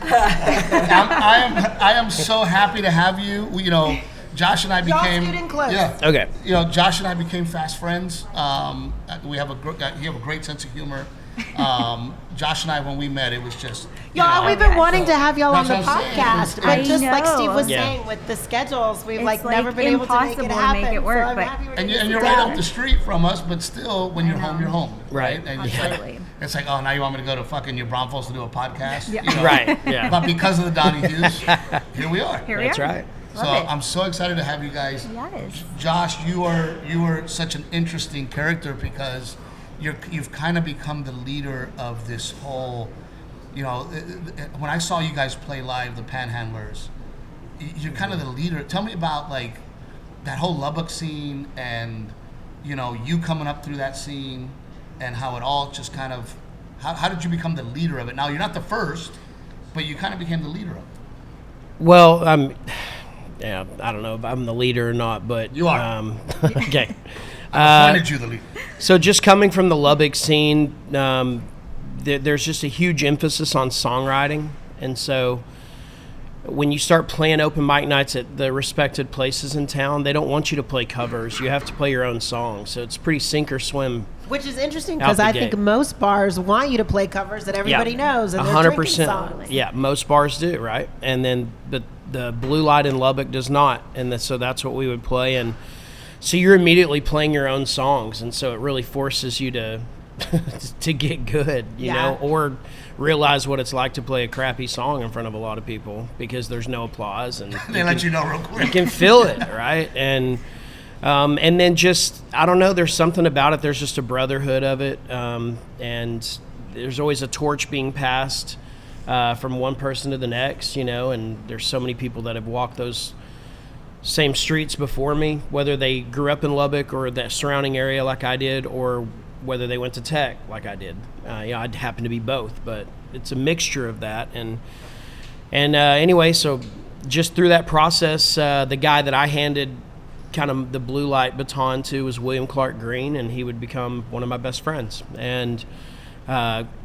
I am so happy to have you. You know, Josh and I Y'all became scooting close. yeah. Okay. You know, Josh and I became fast friends. We have you have a great sense of humor. Josh and I, when we met, it was just you Y'all, know, we've been wanting to have y'all on That's the what I'm saying. podcast, but I just like know. Steve was Yeah. saying, with the schedules, we've It's like like never been able to make impossible it to happen. make it work, so I'm but- happy we're And, getting and you're this right done. up the street from us, but still, when you're home, you're home. Right. And Absolutely. it's like, oh, now you want me to go to fucking New Braunfels to do a podcast? Yeah. You know? Right. Yeah. But because of the Donnie Hughes, here we are. Here That's we are. right. So Love it. I'm so excited to have you guys. Yes. Josh, you are such an interesting character because you've kind of become the leader of this whole. You know, when I saw you guys play live, the Panhandlers, you're kind of the leader. Tell me about like that whole Lubbock scene, and you know, you coming up through that scene, and how it all just kind of. How did you become the leader of it? Now you're not the first, but you kind of became the leader of it. Well, yeah, I don't know if I'm the leader or not, but You are. Okay. I appointed you the leader. So just coming from the Lubbock scene, there's just a huge emphasis on songwriting, and so when you start playing open mic nights at the respected places in town, they don't want you to play covers. You have to play your own songs. So it's pretty sink or swim. Which is interesting Out because the I think gate. most bars want you to play covers that everybody knows and they're drinking songs. Yeah, most bars do, right? And then the Blue Light in Lubbock does not, and so that's what we would play. And so you're immediately playing your own songs, and so it really forces you to to get good, you know, or realize what it's like to play a crappy song in front of a lot of people because there's no applause and They let you know real quick. you can feel it, right? And then just, I don't know, there's something about it. There's just a brotherhood of it. And there's always a torch being passed from one person to the next, you know, and there's so many people that have walked those same streets before me, whether they grew up in Lubbock or that surrounding area like I did, or whether they went to Tech like I did. I'd happen to be both, but it's a mixture of that. And anyway, so just through that process, the guy that I handed kind of the Blue Light baton to was William Clark Green, and he would become one of my best friends. And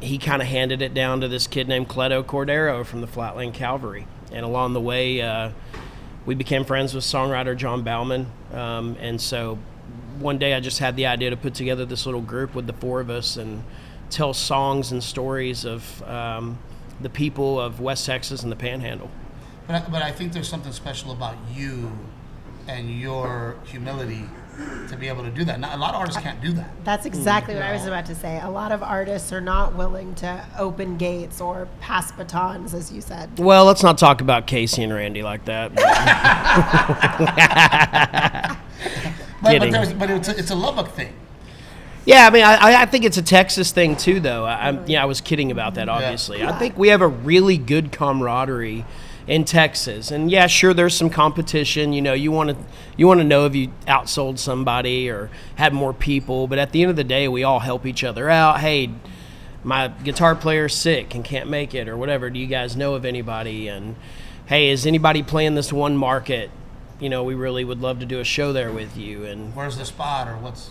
he kind of handed it down to this kid named Cleto Cordero from the Flatland Cavalry. And along the way, we became friends with songwriter John Bauman. And so one day I just had the idea to put together this little group with the four of us and tell songs and stories of the people of West Texas and the Panhandle. But I think there's something special about you and your humility to be able to do that. Not, a lot of artists can't do that. That's exactly what I was about to say. A lot of artists are not willing to open gates or pass batons, as you said. Well, let's not talk about Casey and Randy like that. But it's a Lubbock thing. Yeah, I mean, I think it's a Texas thing too, though. I was kidding about that, obviously. Yeah. I think we have a really good camaraderie in Texas, and yeah, sure, there's some competition. You want to know if you outsold somebody or had more people, but at the end of the day, we all help each other out. Hey, my guitar player's sick and can't make it, or whatever. Do you guys know of anybody? And hey, is anybody playing this one market? We really would love to do a show there with you. And where's the spot, or what's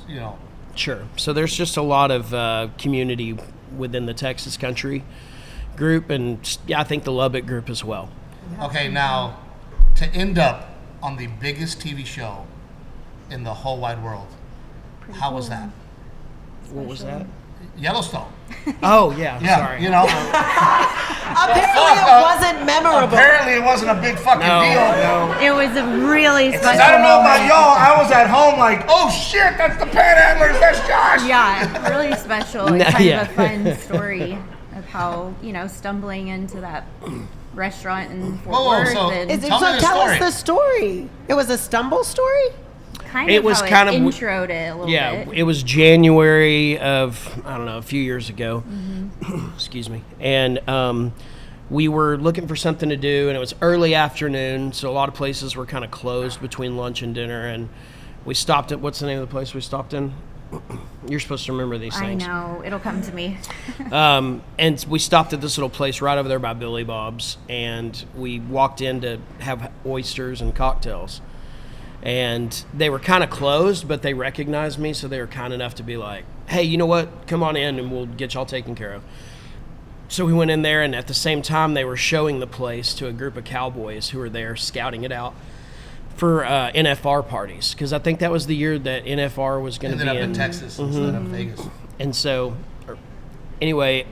Sure. So there's just a lot of community within the Texas country group, and I think the Lubbock group as well. Okay, now to end up on the biggest TV show in the whole wide world, how was that? What was that? Yellowstone. Oh, yeah. Yeah, Sorry. Apparently it wasn't memorable. Apparently it wasn't a big fucking deal. No. It was a really special I don't know about moment. y'all. I was at home like, oh shit, that's the Panhandlers. That's Josh. Yeah, really special. No, It's kind yeah. of a fun story of how, stumbling into that restaurant in Fort Whoa, Worth so and Tell me the Tell story. us the story. It was a stumble story? kind It of was how kind it of- introed it a little Yeah, bit. it was January of, I don't know, a few years ago. Excuse me. And we were looking for something to do, and it was early afternoon, so a lot of places were kind of closed between lunch and dinner. And we stopped at, what's the name of the place we stopped in? You're supposed to remember these I things. know. It'll come to me. And we stopped at this little place right over there by Billy Bob's, and we walked in to have oysters and cocktails. And they were kind of closed, but they recognized me, so they were kind enough to be like, hey, you know what? Come on in, and we'll get y'all taken care of. So we went in there, and at the same time, they were showing the place to a group of cowboys who were there scouting it out for NFR parties, because I think that was the year that NFR was going to Ended be up in Texas instead of Vegas. And so, anyway,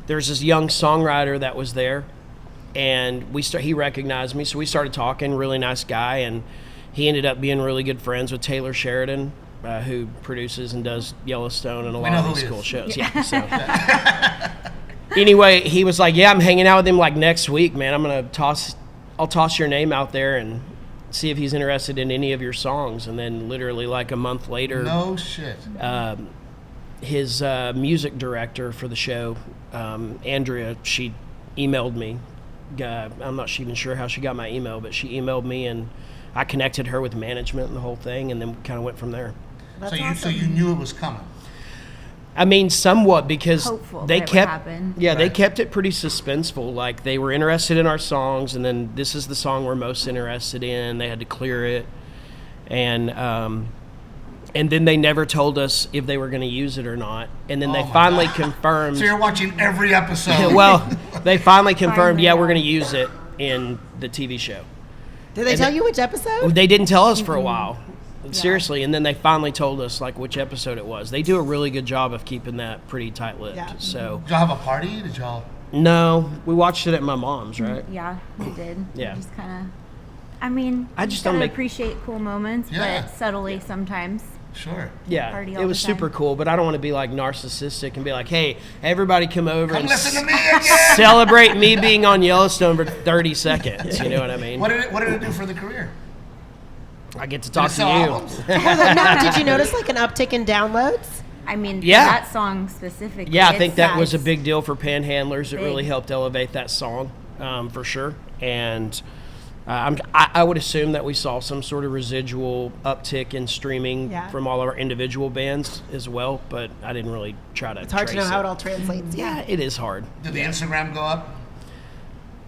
there's this young songwriter that was there, and he recognized me, so we started talking. Really nice guy, and he ended up being really good friends with Taylor Sheridan, who produces and does Yellowstone and a lot know of who these he cool is. shows. Yeah. So. Anyway, he was like, "Yeah, I'm hanging out with him like next week, man. I'll toss your name out there and see if he's interested in any of your songs." And then literally like a month later, No shit. his music director for the show, Andrea, she emailed me. I'm not even sure how she got my email, but she emailed me, and I connected her with management and the whole thing, and then kind of went from there. So you knew it was coming. I mean, somewhat, because Hopeful they that it would kept, happen. yeah, they Right. kept it pretty suspenseful. Like, they were interested in our songs, and then this is the song we're most interested in. They had to clear it, and then they never told us if they were going to use it or not. And then Oh they my finally God. confirmed. So you're watching every episode. Well, they finally confirmed, Finally, yeah, we're yeah. going to use it in the TV show. Did they And tell they- you which episode? They didn't tell us for a while. Seriously, and then they finally told us like which episode it was. They do a really good job of keeping that pretty tight-lipped. Yeah. So Did y'all have a party? Did y'all? no, we watched it at my mom's, right? Yeah, we did. Yeah. We just kind of. I mean, I you just don't gotta make- appreciate cool moments, Yeah. but subtly sometimes. Sure. Yeah, Party all it was the time. super cool, but I don't want to be like narcissistic and be like, "Hey, everybody, come over Come and listen to me again. celebrate me being on Yellowstone for 30 seconds." You know what I mean? What did it do for the career? I get to Did talk it to sell you. albums? No, did you notice like an uptick in downloads? I mean, Yeah. that song specifically. Yeah, I think that was a it's- big deal for Panhandlers. It Big. really helped elevate that song, for sure. And I would assume that we saw some sort of residual uptick in streaming Yeah. from all of our individual bands as well, but I didn't really try to It's hard to know trace how it all translates. Yeah, it is hard. Did the Instagram go up?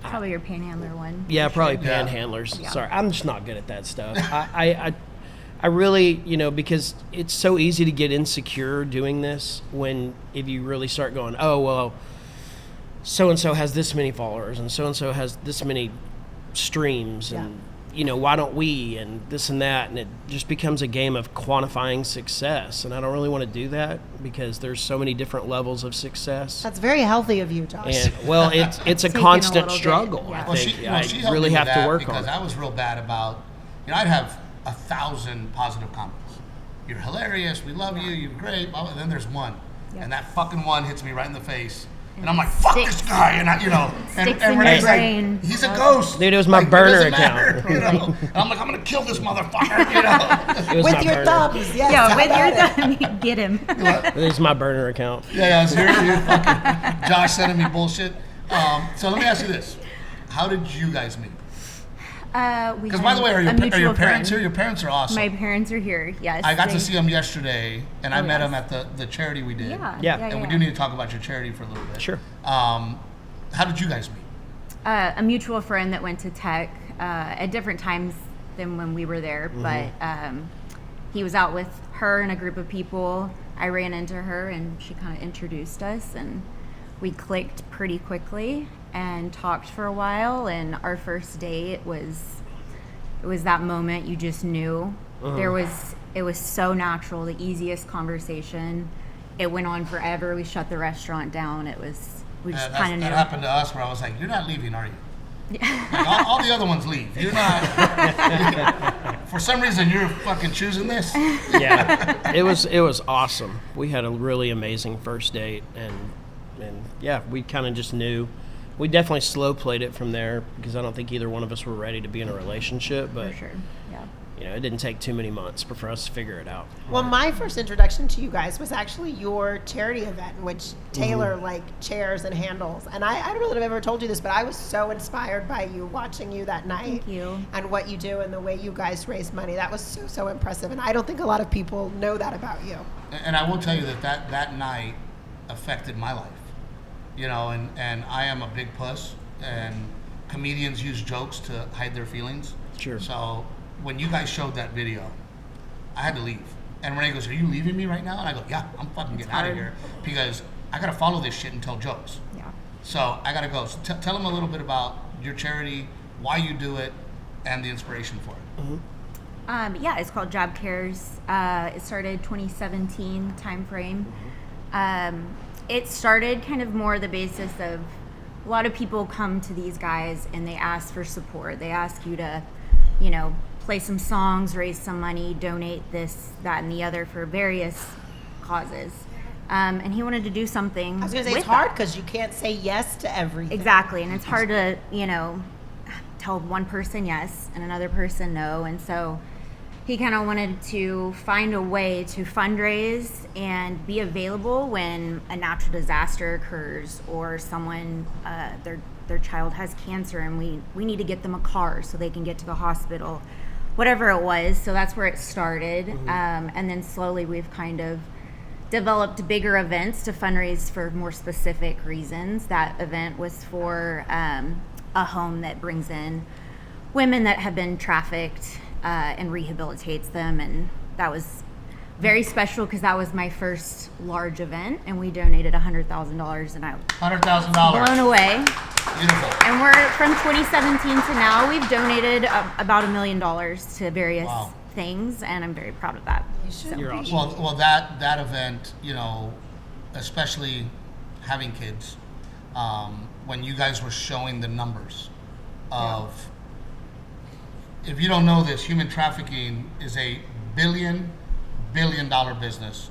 Probably your panhandler one. Yeah, for probably sure. Yeah. Panhandlers. Yeah. Sorry, I'm just not good at that stuff. I really, because it's so easy to get insecure doing this if you really start going, oh, well, so and so has this many followers and so has this many streams and why don't we, and this and that, and it just becomes a game of quantifying success, and I don't really want to do that because there's so many different levels of success. That's very healthy of you, Josh. And well, it's a Taking a constant little bit, struggle. yeah. I think she I helped really me have with to that work because on it. I was real bad about, I'd have 1,000 positive comments. You're hilarious. We love you. You're great. Blah, blah. And then there's one, and that fucking one hits me right in the face. And I'm like, fuck this guy, and Sticks and in Renee's your brain. like, he's a ghost. Dude, it was my Like, burner doesn't matter, account. And I'm like, I'm gonna kill this motherfucker, It was With my your burner. thumbs, yes. Yeah, how with about your it? thumb, get him. It was my burner account. Yeah, seriously, you're fucking Josh sending me bullshit. So let me ask you this: how did you guys meet? Because by the way, are your parents here? Your parents are awesome. My parents are here. Yes. I got to they- see them yesterday, and I met yes. them at the charity we did. Yeah. And we do need to talk about your charity for a little bit. Sure. How did you guys meet? A mutual friend that went to tech at different times than when we were there, but he was out with her and a group of people. I ran into her and she kind of introduced us, and we clicked pretty quickly and talked for a while. And our first date was that moment you just knew. It was so natural, the easiest conversation. It went on forever. We shut the restaurant down. We just kind of knew. That happened to us where I was like, "You're not leaving, are you?" Like, all the other ones leave. You're not. For some reason, you're fucking choosing this. Yeah, it was awesome. We had a really amazing first date, and yeah, we kind of just knew. We definitely slow played it from there because I don't think either one of us were ready to be in a relationship. But For sure. Yeah. it didn't take too many months for us to figure it out. Well, my first introduction to you guys was actually your charity event in which Taylor chairs and handles. And I don't know that I've ever told you this, but I was so inspired by you watching you that night. Thank you. And what you do and the way you guys raise money. That was so impressive. And I don't think a lot of people know that about you. And I will tell you that night affected my life. And I am a big puss, and comedians use jokes to hide their feelings. Sure. So when you guys showed that video, I had to leave. And Renae goes, "Are you leaving me right now?" And I go, "Yeah, I'm fucking getting out of here because I got to follow this shit and tell jokes." Yeah. So I got to go. So tell them a little bit about your charity, why you do it, and the inspiration for it. Yeah, it's called Job Cares. It started 2017 timeframe. It started kind of more the basis of a lot of people come to these guys and they ask for support. They ask you to, play some songs, raise some money, donate this, that, and the other for various causes. And he wanted to do something. I was going to say, with it's hard that. because you can't say yes to everything. Exactly, and it's hard to, tell one person yes and another person no. And so he kind of wanted to find a way to fundraise and be available when a natural disaster occurs or someone, their child has cancer and we need to get them a car so they can get to the hospital, whatever it was. So that's where it started. And then slowly we've kind of developed bigger events to fundraise for more specific reasons. That event was for a home that brings in women that have been trafficked and rehabilitates them, and that was very special because that was my first large event, and we donated $100,000, and I was $100,000. blown away. Beautiful. And we're from 2017 to now, we've donated about $1 million to various things, and I'm very proud of that. You're awesome. Well, that event, especially having kids, when you guys were showing the numbers of, if you don't know this, human trafficking is a billion dollar business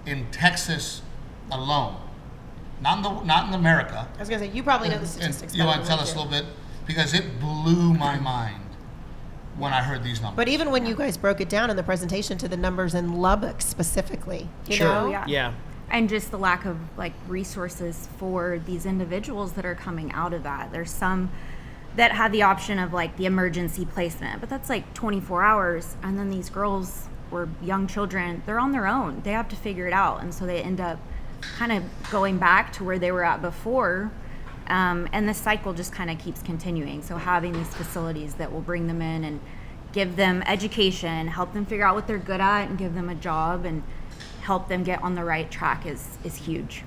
in Texas alone, not in America. I was going to say, you probably know the And statistics. you better want to than tell we us a do. little bit, because it blew my mind when I heard these numbers. But even when you guys broke it down in the presentation to the numbers in Lubbock specifically, you Sure. know? Yeah. And just the lack of resources for these individuals that are coming out of that. There's some that had the option of the emergency placement, but that's 24 hours. And then these girls were young children, they're on their own. They have to figure it out. And so they end up kind of going back to where they were at before. And the cycle just kind of keeps continuing. So having these facilities that will bring them in and give them education, help them figure out what they're good at and give them a job and help them get on the right track is huge.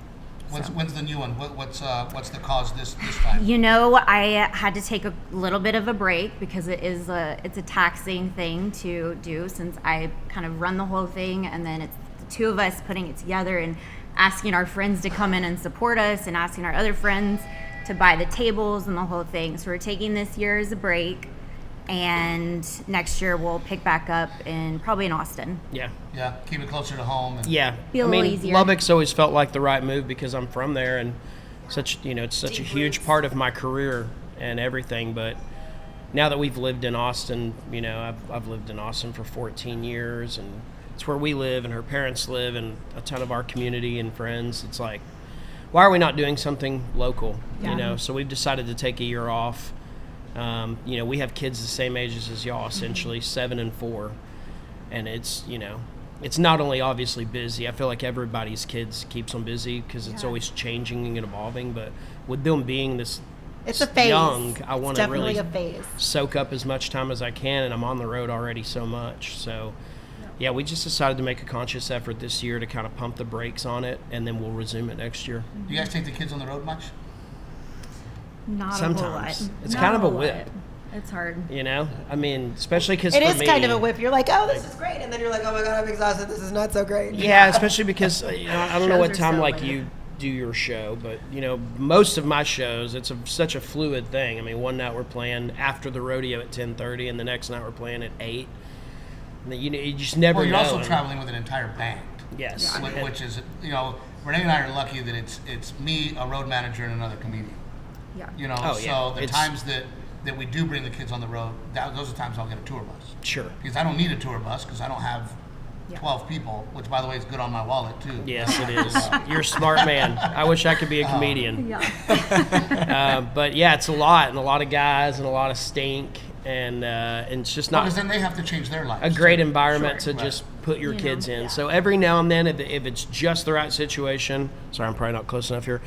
When's the new one? What's the cause this time? You know, I had to take a little bit of a break because it's a taxing thing to do, since I kind of run the whole thing, and then it's the two of us putting it together and asking our friends to come in and support us, and asking our other friends to buy the tables and the whole thing. So we're taking this year as a break, and next year we'll pick back up probably in Austin. Yeah. Yeah, keep it closer to home. Yeah. Be a little easier. Lubbock's always felt like the right move because I'm from there, and it's such a huge part of my career and everything. But now that we've lived in Austin, I've lived in Austin for 14 years, and it's where we live and her parents live and a ton of our community and friends. It's like, why are we not doing something local? Yeah. So we've decided to take a year off. We have kids the same ages as y'all, essentially 7 and 4, and it's not only obviously busy. I feel like everybody's kids keeps them busy because it's always changing and evolving. But with them being this It's a phase. young, I want to Definitely really a phase. soak up as much time as I can, and I'm on the road already so much. So, yeah, we just decided to make a conscious effort this year to kind of pump the brakes on it, and then we'll resume it next year. Do you guys take the kids on the road much? Not Sometimes. a whole lot. It's Not kind of a whole whip. lot. It's hard. Especially because It is kind of a whip. You're like, oh, this is great, and then you're like, oh my god, I'm exhausted. This is not so great. Yeah, especially because I don't know what Shows are time so like limited. you do your show, but most of my shows, it's such a fluid thing. I mean, one night we're playing after the rodeo at 10:30, and the next night we're playing at 8. And you just never Well, you're know. also traveling with an entire band. Yes. Which is, Renae and I are lucky that it's me, a road manager, and another comedian. Yeah. Oh, yeah. So the times that we do bring the kids on the road, those are times I'll get a tour bus. Sure. Because I don't need a tour bus because I don't have Yeah. 12 people, which by the way is good on my wallet too. Yes, it is. You're a smart man. I wish I could be a comedian. Yeah. But yeah, it's a lot, and a lot of guys, and a lot of stink, and it's just not Because then they have to change their lives. a great too. environment Sure. to just put your kids in. yeah. So every now and then, if it's just the right situation, sorry, I'm probably not close enough here.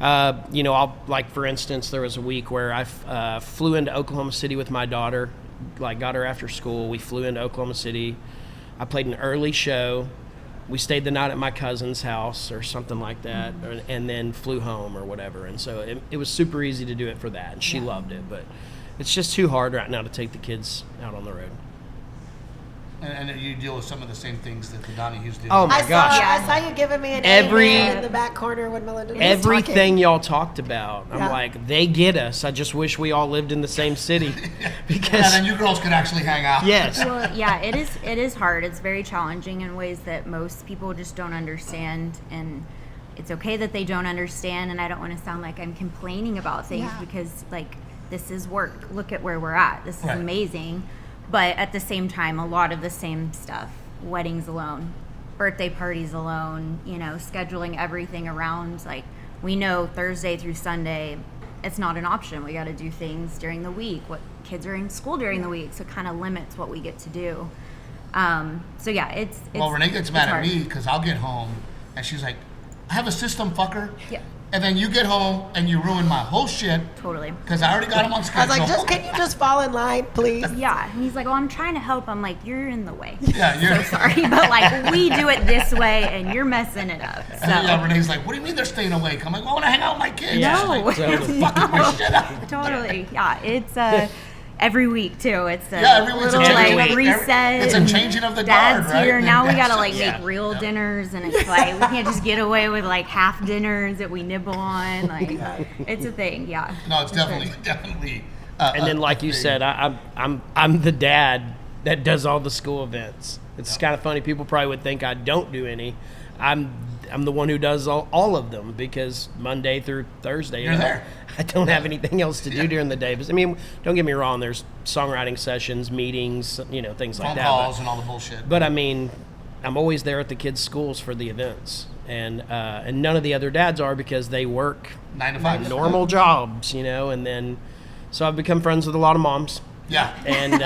I'll, like, for instance, there was a week where I flew into Oklahoma City with my daughter, like got her after school. We flew into Oklahoma City. I played an early show. We stayed the night at my cousin's house or something like that, and then flew home or whatever. And so it was super easy to do it for that, and she loved it. But it's just too hard right now to take the kids out on the road. And you deal with some of the same things that the Donahues do. Oh, my gosh. I saw you giving me an Every- amen in the back corner when Melinda was Everything talking. y'all talked about, I'm Yeah. like, they get us. I just wish we all lived in the same city. And Because, then you girls could actually hang out. yes. Well, yeah, it is hard. It's very challenging in ways that most people just don't understand, and it's okay that they don't understand. And I don't want to sound like I'm complaining about things because, like, this is work. Look at where we're at. This is Right. amazing. But at the same time, a lot of the same stuff. Weddings alone, birthday parties alone, scheduling everything around. Like, we know Thursday through Sunday, it's not an option. We got to do things during the week. What kids are in school during the week, so it kind of limits what we get to do. So yeah, it's Well, Renae gets mad at hard. me because I'll get home and she's like, I have a system, fucker. Yeah. And then you get home and you ruin my whole shit Totally. because I already got him on I schedule. was like, can you just fall in line, please? Yeah, and he's like, "Oh, I'm trying to help." I'm like, "You're in the way." Yeah, you're. Sorry, but like we do it this way, and you're messing it up. So. And then, Renee's like, what do you mean they're staying awake? I'm like, well, I want to hang out with my kids. Yeah. She's like, No. you're fucking my shit up. Totally. Yeah, it's every week too. It's a Yeah, every week's a little change. like reset. It's a and changing of the Dad's guard, right? here now. We That's- gotta like yeah. make real dinners, and it's like we can't just get away with like half dinners that we nibble on. Like it's a thing. Yeah. No, it's definitely. And then, like you said, I'm the dad that does all the school events. It's kind of funny. People probably would think I don't do any. I'm the one who does all of them because Monday through Thursday, You're there. I don't have anything else to do during the day. But I mean, don't get me wrong. There's songwriting sessions, meetings, things like phone that. calls and all the bullshit. But I mean, I'm always there at the kids' schools for the events, and none of the other dads are because they work 9 to 5. normal jobs, and then so I've become friends with a lot of moms, Yeah. and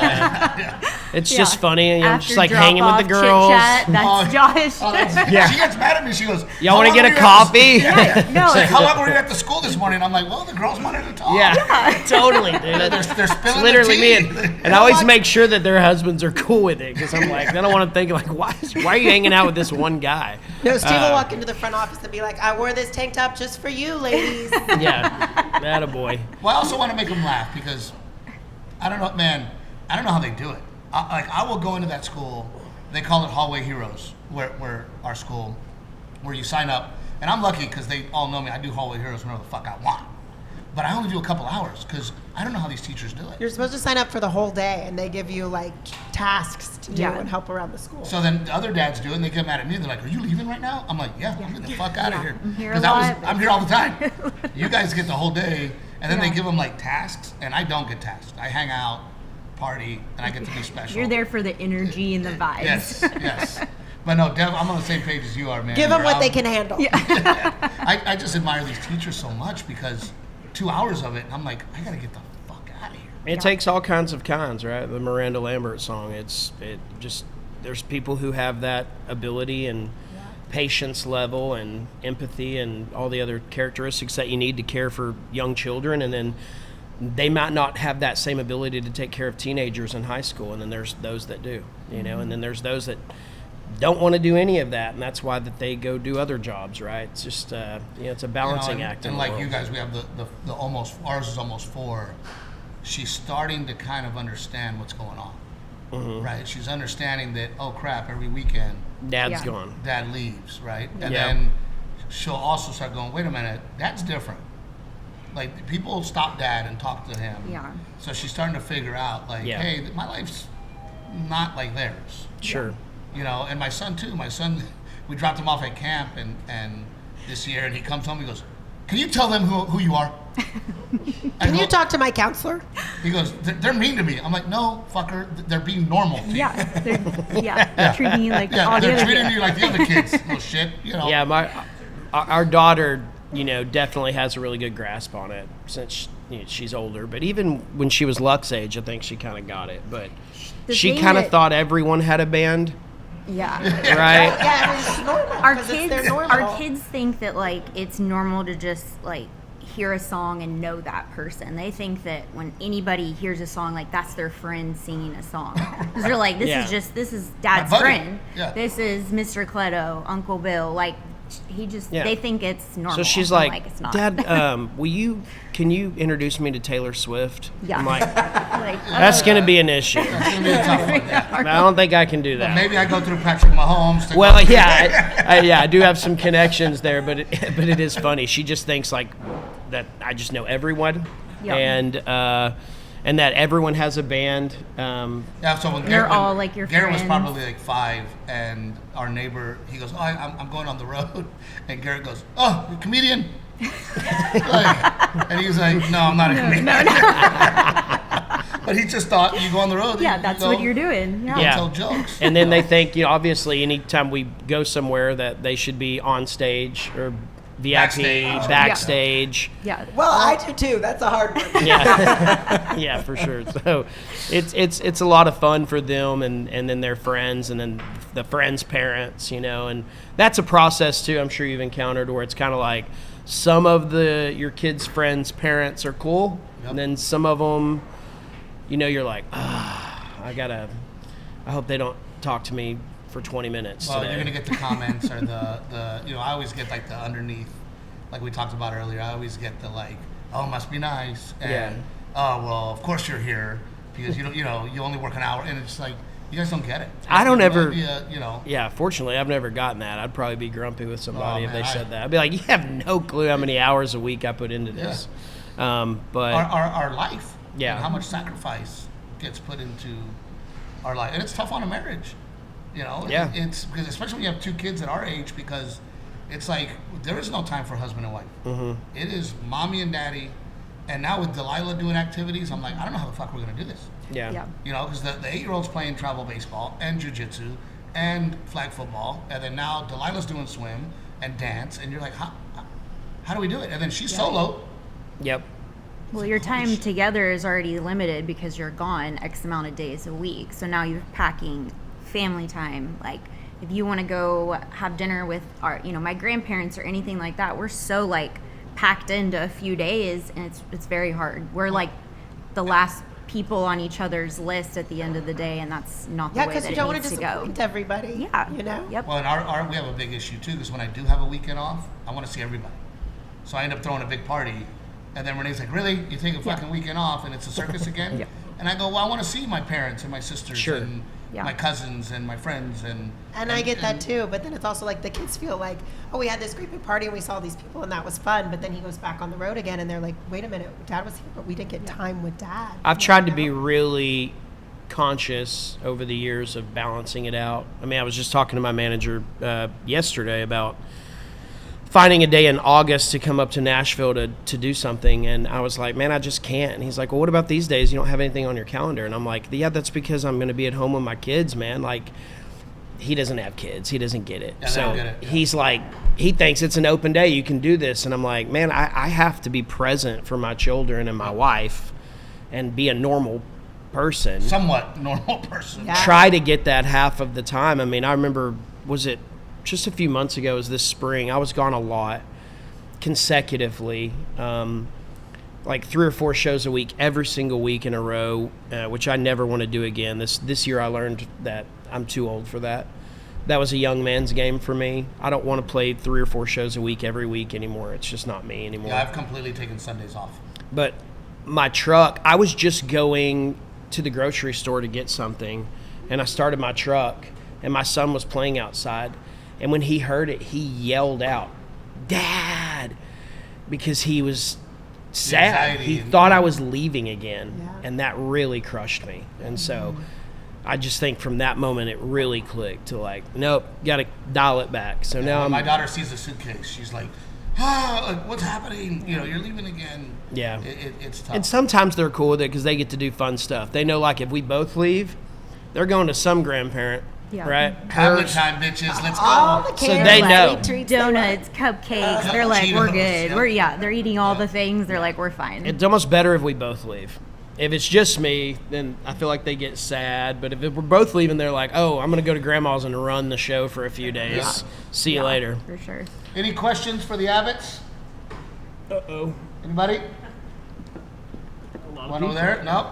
It's Yeah. just funny, and I'm After just like hanging with the drop-off, girls. chit-chat, that's Josh. Yeah. She gets mad at me. She goes, Y'all "How want to long get were a you at coffee? the-" Yeah. No, She's like, it's- how long were you at the school this morning? I'm like, well, the girls wanted to talk. Yeah, totally, dude. They're It's spilling literally the me, tea. and I always make sure that their husbands are cool with it because I'm like, I don't want to think like, why are you hanging out with this one guy? No, Steve will walk into the front office and be like, I wore this tank top just for you, ladies. Yeah, attaboy. Well, I also want to make them laugh because I don't know, man. I don't know how they do it. I will go into that school. They call it Hallway Heroes, where our school, where you sign up. And I'm lucky because they all know me. I do Hallway Heroes whenever the fuck I want. But I only do a couple hours because I don't know how these teachers do it. You're supposed to sign up for the whole day, and they give you like tasks to do and help around the school. So then the other dads do it, and they get mad at me. They're like, "Are you leaving right now?" I'm like, "Yeah, I'm getting the fuck out of here." I'm here a Because lot, I'm here all the time. You guys get the whole day, and then they give them like tasks, and I don't get tasked. I hang out, party, and I get to be special. You're there for the energy and the vibes. Yes, yes. But no, Dev, I'm on the same page as you are, man. Give them Where what they I'm- can handle. I just admire these teachers so much because 2 hours of it, and I'm like, I gotta get the fuck out of here. It takes all kinds of kinds, right? The Miranda Lambert song. There's people who have that ability and patience level and empathy and all the other characteristics that you need to care for young children, and then they might not have that same ability to take care of teenagers in high school, and then there's those that do, and then there's those that don't want to do any of that, and that's why that they go do other jobs, right? It's just it's a balancing act in And the like world. you guys, we have the almost, ours is almost 4. She's starting to kind of understand what's going on, right? She's understanding that, oh crap, every weekend Dad's gone. dad leaves, right? And Yeah. then she'll also start going, wait a minute, that's different. Like people stop dad and talk to him. Yeah. So she's starting to figure out, like, Yeah. hey, my life's not like theirs. Sure. You know, and my son too. My son, we dropped him off at camp and this year, and he comes home. He goes, "Can you tell them who you are?" Can you talk to my counselor? He goes, "They're mean to me." I'm like, "No, fucker, they're being normal." To you." Yeah, they're treating you like Yeah, all the they're other treating kids. you like the other kids. Little shit, you know. Yeah, our daughter, definitely has a really good grasp on it since she's older. But even when she was Luck's age, I think she kind of got it. But The she thing kind of that- thought everyone had a band, Yeah. right? Yeah, it's normal. Our 'cause it's kids, their normal. our kids think that like it's normal to just like hear a song and know that person. They think that when anybody hears a song, like that's their friend singing a song. Because they're like, this Yeah. is Dad's buddy. friend. Yeah. This is Mr. Cleto, Uncle Bill. Like Yeah. they think it's normal. So she's I'm like, it's not. "Dad, can you introduce me to Taylor Swift?" Yeah. I'm like, Like, that's going to be an issue. It's gonna be a tough one. Yeah. I don't think I can do that. Maybe I go through Patrick Mahomes. To Well, go- yeah, I do have some connections there, but it is funny. She just thinks like that I just know everyone, Yeah. and that everyone has a band. Yeah, so when They're Garrett, all like your Garrett was friends. probably like 5, and our neighbor, he goes, "Oh, I'm going on the road," and Garrett goes, "Oh, you're a comedian?" And he was like, "No, I'm not a comedian." But he just thought you go on the road. yeah, you that's go, what you're doing. Yeah. Yeah. Tell jokes. And then they think, obviously, anytime we go somewhere, that they should be on stage or VIP, Backstage. backstage. Yeah. Well, I do too. That's a hard one. Yeah, yeah, for sure. So it's a lot of fun for them and then their friends and then the friends' parents, and that's a process too. I'm sure you've encountered where it's kind of like some of your kids' friends' parents are cool, and then some of them, you're like, I hope they don't talk to me for 20 minutes Well, today. you're gonna get the comments or the I always get like the underneath, like we talked about earlier. I always get the like, "Oh, must be nice," and Yeah. "Oh, well, of course you're here because you only work an hour," and it's like you guys don't get it. I don't It ever- might be Yeah, fortunately, I've never gotten that. I'd probably be grumpy with somebody if man, they said that. I'd be like, you have no clue how many hours a week I put into this. But our life. Yeah. And how much sacrifice gets put into our life, and it's tough on a marriage. Yeah. It's because especially when you have 2 kids at our age, because it's like there is no time for husband and wife. Mm-hmm. It is mommy and daddy, and now with Delilah doing activities, I'm like, I don't know how the fuck we're gonna do this. yeah. Because the 8-year-old's playing travel baseball and jiu-jitsu and flag football, and then now Delilah's doing swim and dance, and you're like, how do we do it? And then she's solo, Yep. Well, your time together is already limited because you're gone X amount of days a week. So now you're packing family time. Like, if you want to go have dinner with my grandparents or anything like that, we're so like packed into a few days, and it's very hard. We're like the last people on each other's list at the end of the day, and that's not the way because that you it don't want needs to to go. disappoint everybody. Yeah. You know? Yep. Well, and we have a big issue too, because when I do have a weekend off, I want to see everybody. So I end up throwing a big party, and then Renee's like, "Really? You take a fucking weekend off and it's a circus again?" Yeah. And I go, "Well, I want to see my parents and my sisters Sure. and Yeah. my cousins and my friends and I get that too, but then it's also like the kids feel like, oh, we had this great big party and we saw these people and that was fun, but then he goes back on the road again and they're like, wait a minute, Dad was here, but we didn't get time with Dad. I've tried to be really conscious over the years of balancing it out. I mean, I was just talking to my manager yesterday about finding a day in August to come up to Nashville to do something, and I was like, man, I just can't. And he's like, well, what about these days? You don't have anything on your calendar? And I'm like, yeah, that's because I'm going to be at home with my kids, man. Like, he doesn't have kids. He doesn't get it. Yeah, so get it. Yeah. he's like, he thinks it's an open day. You can do this. And I'm like, man, I have to be present for my children and my wife and be a normal person. somewhat normal person. Yeah. Try to get that half of the time. I mean, I remember, was it just a few months ago, it was this spring, I was gone a lot consecutively, like 3 or 4 shows a week, every single week in a row, which I never want to do again. This year I learned that I'm too old for that. That was a young man's game for me. I don't want to play 3 or 4 shows a week every week anymore. It's just not me anymore. Yeah, I've completely taken Sundays off. But my truck, I was just going to the grocery store to get something, and I started my truck, and my son was playing outside. And when he heard it, he yelled out, "Dad," because he was sad. anxiety He and- thought I was leaving again, Yeah. and that really crushed me. And so I just think from that moment it really clicked to like, nope, got to dial it back. So now When I'm my daughter sees the suitcase, she's like, like, what's happening? You know, you're leaving again. Yeah. It's tough. And sometimes they're cool with it because they get to do fun stuff. They know, like, if we both leave, they're going to some grandparent, Yeah. right? Hamlet Hers. time, bitches. Let's All go. the So kids, they like, know. treats they want. Donuts, cupcakes. They're like, we're Cheetos, good. yeah. They're eating all the things. They're like, we're fine. It's almost better if we both leave. If it's just me, then I feel like they get sad. But if we're both leaving, they're like, oh, I'm going to go to grandma's and run the show for a few days. Yeah. See you later. For sure. Any questions for the Abbotts? Uh-oh. Anybody? One over there? No?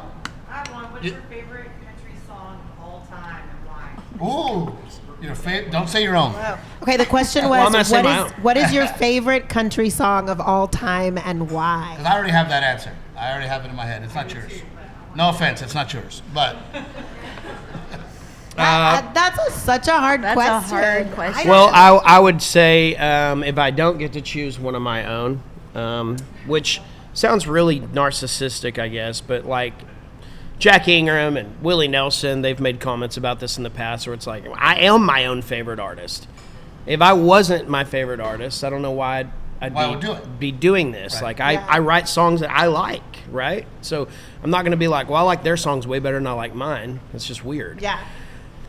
I have one. What's You- your favorite country song of all time and why? Ooh. Your don't say your own. Wow. Okay, the question Well, I'm was, gonna say my own. what is your favorite country song of all time and why? Because I already have that answer. I already have it in my head. It's not yours. No offense, it's not yours. But That's such a hard That's a question. hard question. Well, I would say if I don't get to choose one of my own, which sounds really narcissistic, I guess, but like Jack Ingram and Willie Nelson, they've made comments about this in the past where it's like, I am my own favorite artist. If I wasn't my favorite artist, I don't know why I'd Why would do it? be doing this. Right. Like, I write songs that I like, right? So I'm not going to be like, well, I like their songs way better than I like mine. It's just weird. Yeah.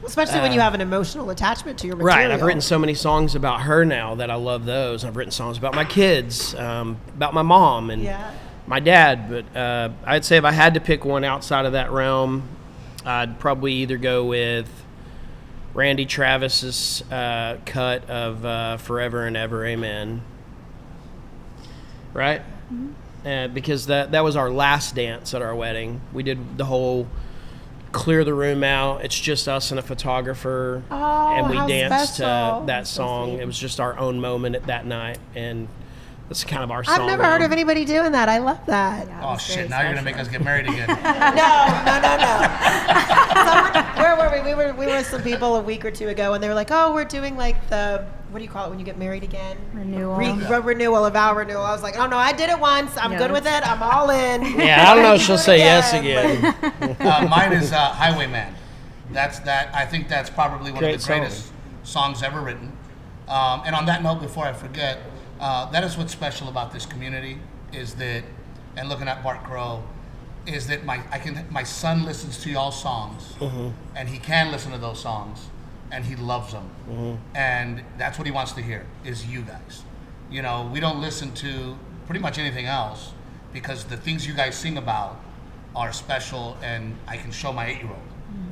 Especially when you have an emotional attachment to your material. Right. I've written so many songs about her now that I love those. I've written songs about my kids, about my mom and Yeah. my dad. But I'd say if I had to pick one outside of that realm, I'd probably either go with Randy Travis's cut of Forever and Ever, Amen. Right? Because that was our last dance at our wedding. We did the whole clear the room out. It's just us and a photographer. Oh, and we how danced special. to that So song. sweet. It was just our own moment at that night. And that's kind of our song. I've never heard now. of anybody doing that. I love that. Yeah, oh it's very shit! Now you're gonna make us get married again. No. Where were we? We were with some people a week or two ago, and they were like, "Oh, we're doing like the what do you call it when you get married again? Renewal. Renewal, a vow renewal." I was like, "Oh no, I did it once. I'm good Yes. with it. I'm all in." Yeah, I don't know if she'll Do it say yes again. Mine is Highwayman. I think that's probably one Great of the greatest songs ever written. And on that note, before I forget, that is what's special about this community is that, and looking at Bart Crow, is that my son listens to y'all's songs, and he can listen to those songs, and he loves them, and that's what he wants to hear is you guys. You know, we don't listen to pretty much anything else because the things you guys sing about are special, and I can show my 8-year-old,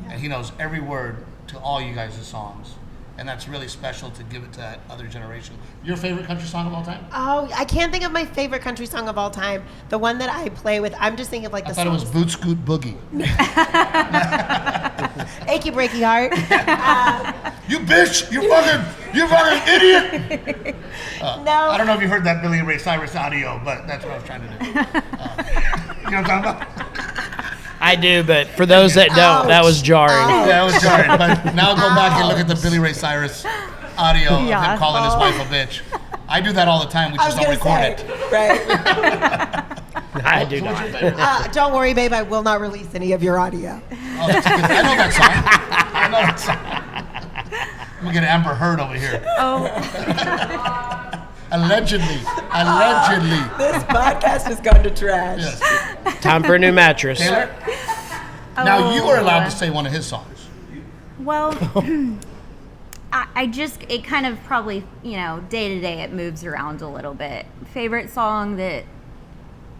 and he knows every word to all you guys' songs, and that's really special to give it to that other generation. Your favorite country song of all time? Oh, I can't think of my favorite country song of all time. The one that I play with, I'm just thinking of like I the thought it was songs. Boot Scoot Boogie. Achy Breaky Heart. You bitch! You fucking idiot! No. I don't know if you heard that Billy Ray Cyrus audio, but that's what I was trying to do. You know what I'm talking about? I do, but for those that don't, that was jarring. Yeah, it was jarring. But now go back and look at the Billy Ray Cyrus audio of him calling his wife a bitch. I do that all the time. We I just was don't gonna record say, it. right. I do not. Don't worry, babe. I will not release any of your audio. Oh, that's a good, I know that song. I'm gonna get Amber Heard over here. Allegedly. This podcast has gone to trash. Yes. Time for a new mattress. Taylor? Now you are allowed to say one of his songs. Well, I just, it kind of probably, day to day it moves around a little bit. Favorite song that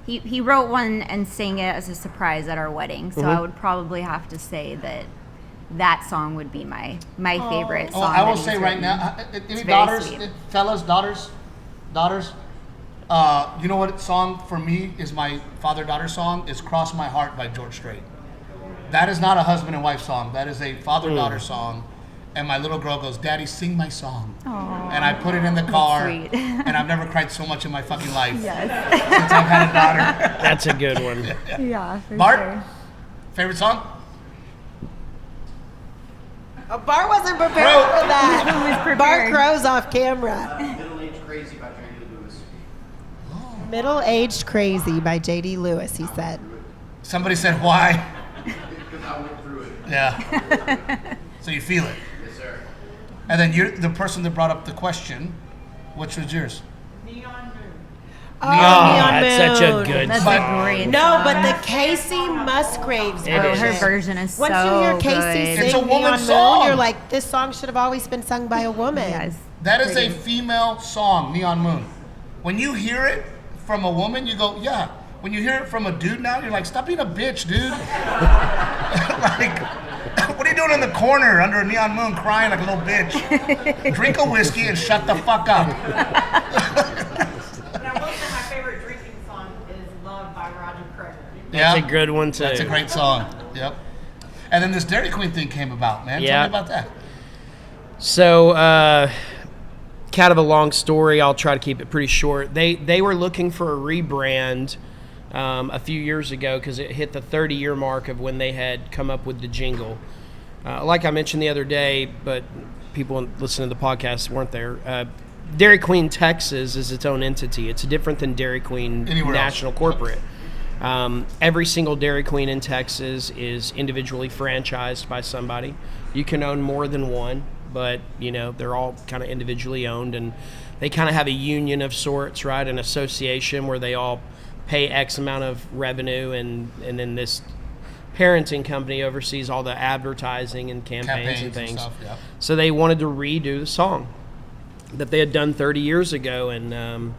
he wrote one and sang it as a surprise at our wedding, so I would probably have to say that song would be my favorite song. I will that he's say right written. now, It's any very daughters, sweet. fellas, daughters? You know what song for me is my father-daughter song? Is Cross My Heart by George Strait. That is not a husband and wife song. That is a father-daughter song. And my little girl goes, Daddy, sing my song. Aww. And I put it in the car, sweet. and I've never cried so much in my fucking life Yes. since I've had a daughter. That's a good one. Yeah, for Bart, sure. favorite song? Bart wasn't prepared Crow. for that. Who was prepared? Bart Crow's off camera. Middle-aged Crazy by J.D. Lewis. Middle-aged Crazy by J.D. Lewis, he said. Somebody said, why? Because I went through it. Yeah. So you feel it. Yes, sir. And then you're the person that brought up the question, which was yours? Neon Moon. Oh, that's such a Moon. good That's But- a great No, song. but the Casey Musgraves It version. is. her version is Once so you hear Casey good. sing It's a Neon woman's Moon, song. you're like, this song should have always been sung by a woman. Yes. That is a female song, Neon Moon. When you hear it from a woman, you go, yeah. When you hear it from a dude now, you're like, stop being a bitch, dude. Like, what are you doing in the corner under a neon moon crying like a little bitch? Drink a whiskey and shut the fuck up. And I will say my favorite drinking song is Love by Roger Craig. Yeah, That's a good one, too. That's a great song. Yep. And then this Dairy Queen thing came about, man. Yeah. Tell me about that. So, kind of a long story. I'll try to keep it pretty short. They were looking for a rebrand a few years ago because it hit the 30-year mark of when they had come up with the jingle. Like I mentioned the other day, but people listening to the podcast weren't there. Dairy Queen Texas is its own entity. It's different than Dairy Queen Anywhere else. National Corporate. Every single Dairy Queen in Texas is individually franchised by somebody. You can own more than one, but they're all kind of individually owned, and they kind of have a union of sorts, right? An association where they all pay X amount of revenue, and then this parenting company oversees all the advertising and campaigns and things. stuff, yeah. So they wanted to redo the song that they had done 30 years ago, and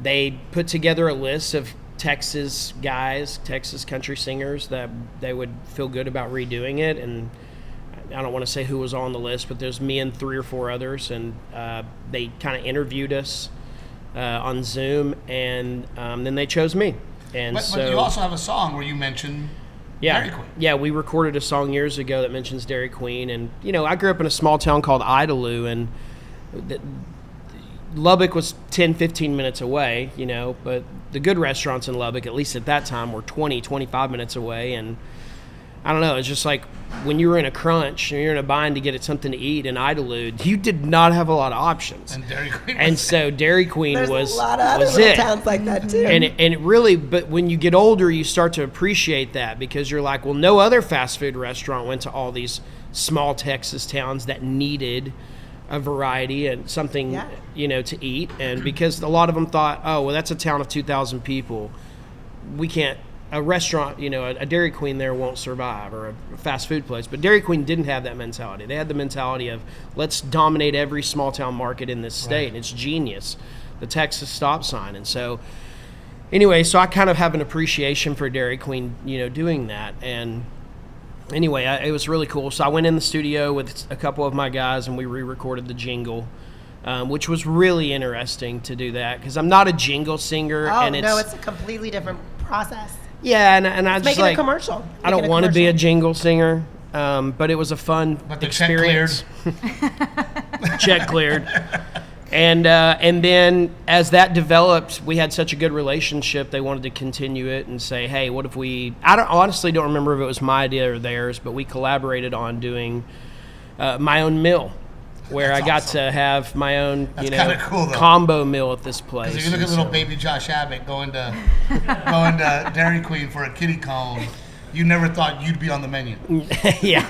they put together a list of Texas guys, Texas country singers that they would feel good about redoing it. And I don't want to say who was on the list, but there's me and 3 or 4 others, and they kind of interviewed us on Zoom, and then they chose me. And But you also have a song where you mention Dairy Queen. Yeah, we recorded a song years ago that mentions Dairy Queen, and I grew up in a small town called Idalou, and Lubbock was 10, 15 minutes away, but the good restaurants in Lubbock, at least at that time, were 20, 25 minutes away, and I don't know, it's just like when you were in a crunch and you're in a bind to get something to eat in Idalou, you did not have a lot of options. And Dairy Queen. And so Dairy Queen There's was a lot of other was little it. towns like that too. And it really, but when you get older, you start to appreciate that because you're like, well, no other fast food restaurant went to all these small Texas towns that needed a variety and something, to eat. And because a lot of them thought, oh, well, that's a town of 2,000 people. We can't, a restaurant, a Dairy Queen there won't survive, or a fast food place. But Dairy Queen didn't have that mentality. They had the mentality of, let's dominate every small town market in this state. And it's genius, the Texas stop sign. And so anyway, so I kind of have an appreciation for Dairy Queen, doing that. And anyway, it was really cool. So I went in the studio with a couple of my guys and we re-recorded the jingle, which was really interesting to do that because I'm not a jingle singer. Oh, and it's a completely different process. Yeah, and I just Making a commercial. I don't want to be a jingle singer, but it was a fun experience. Check cleared. And then as that developed, we had such a good relationship. They wanted to continue it and say, hey, what if we? Honestly don't remember if it was my idea or theirs, but we collaborated on doing my own meal, where I got to have my own, cool, combo meal at this place. Because if you look at little baby Josh Abbott going to Dairy Queen for a kitty cone, you never thought you'd be on the menu. Yeah.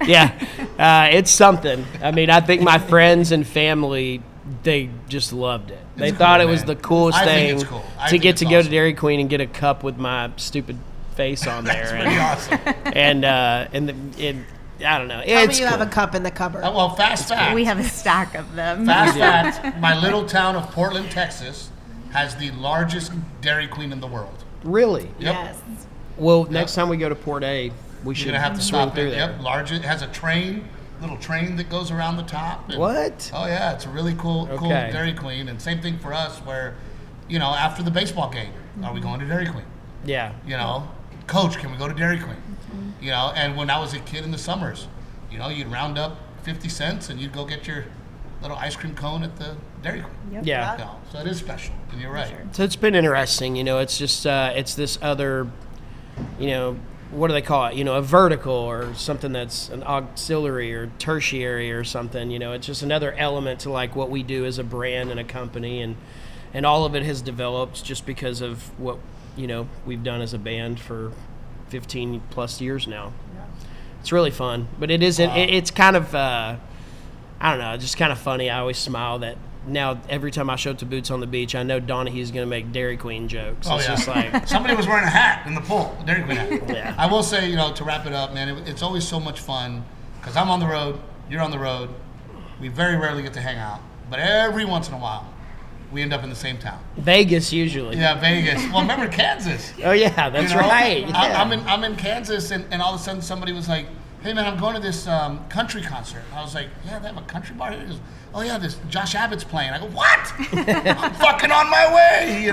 Yeah, it's something. I mean, I think my friends and family, they just loved it. They thought it was the coolest thing to get to go to Dairy Queen and get a cup with my stupid face on there. That's pretty awesome. And I don't know. Tell me you have a cup in the cupboard. Well, fast fact. We have a stack of them. Fast fact, my little town of Portland, Texas, has the largest Dairy Queen in the world. Really? Yep. Yes. Well, next time we go to Port A, we should You're gonna have to swing stop through there. there. Yep, large. It has a little train that goes around the top. And, What? Oh yeah, it's a really cool Okay. Dairy Queen. And same thing for us, where, after the baseball game, are we going to Dairy Queen? Yeah. Coach, can we go to Dairy Queen? And when I was a kid in the summers, you'd round up 50 cents and you'd go get your little ice cream cone at the Dairy Queen. Yeah. So it is special, and you're right. So it's been interesting. It's just it's this other, what do they call it? A vertical or something that's an auxiliary or tertiary or something. It's just another element to like what we do as a brand and a company, and all of it has developed just because of what we've done as a band for 15 plus years now. It's really fun, but it isn't. It's kind of I don't know, just kind of funny. I always smile that now every time I show up to Boots on the Beach, I know Donahue's going to make Dairy Queen jokes. Oh, it's yeah. just like Somebody was wearing a hat in the pool, a Dairy Queen hat. Yeah. I will say, to wrap it up, man, it's always so much fun because I'm on the road, you're on the road. We very rarely get to hang out, but every once in a while, we end up in the same town. Vegas usually. Yeah, Vegas. Well, remember Kansas? Oh yeah, that's right. Yeah. I'm in Kansas, and all of a sudden somebody was like, "Hey man, I'm going to this country concert." I was like, "Yeah, they have a country bar here." He goes, "Oh yeah, this Josh Abbott's playing." I go, "What? I'm fucking on my way,"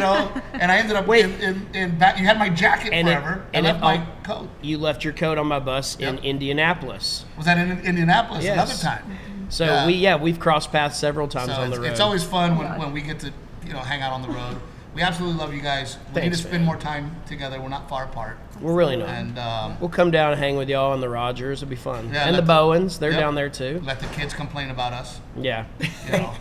And I ended up in back. You had my jacket forever. I left my coat. You left your coat on my bus in Indianapolis. Was that in Indianapolis? Yes. Another time. So we've crossed paths several times on the road. It's always fun when we get to hang out on the road. We absolutely love you guys. We need to spend more time together. We're not far apart. We're really not. And we'll come down and hang with y'all on the Rogers. It'll be fun. Yeah, and the Bowens, they're down there too. Let the kids complain about us. Yeah. Oh,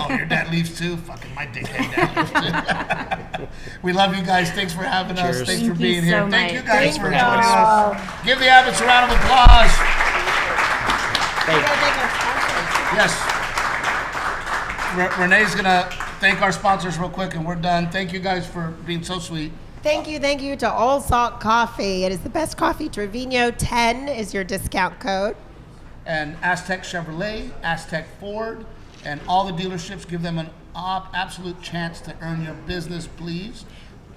your dad leaves too? Fucking my dickhead dad leaves too. We love you guys. Thanks for having us. Thanks for being here. So Thank you much. guys for joining us. Give the Abbotts a round of applause. Yes. Renee's going to thank our sponsors real quick, and we're done. Thank you guys for being so sweet. Thank you to All Salt Coffee. It is the best coffee. Trevino 10 is your discount code. And Aztec Chevrolet, Aztec Ford, and all the dealerships, give them an absolute chance to earn your business, please.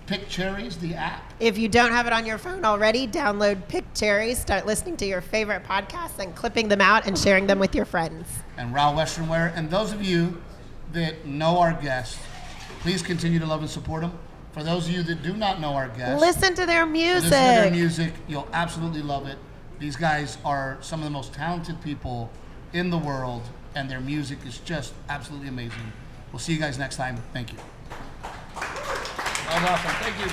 Pick Cherries, the app. If you don't have it on your phone already, download Pick Cherries, start listening to your favorite podcasts and clipping them out and sharing them with your friends. And Raw Western Wear. And those of you that know our guests, please continue to love and support them. For those of you that do not know our guests, listen to their music. Listen to their music. You'll absolutely love it. These guys are some of the most talented people in the world, and their music is just absolutely amazing. We'll see you guys next time. Thank you. That was awesome. Thank you.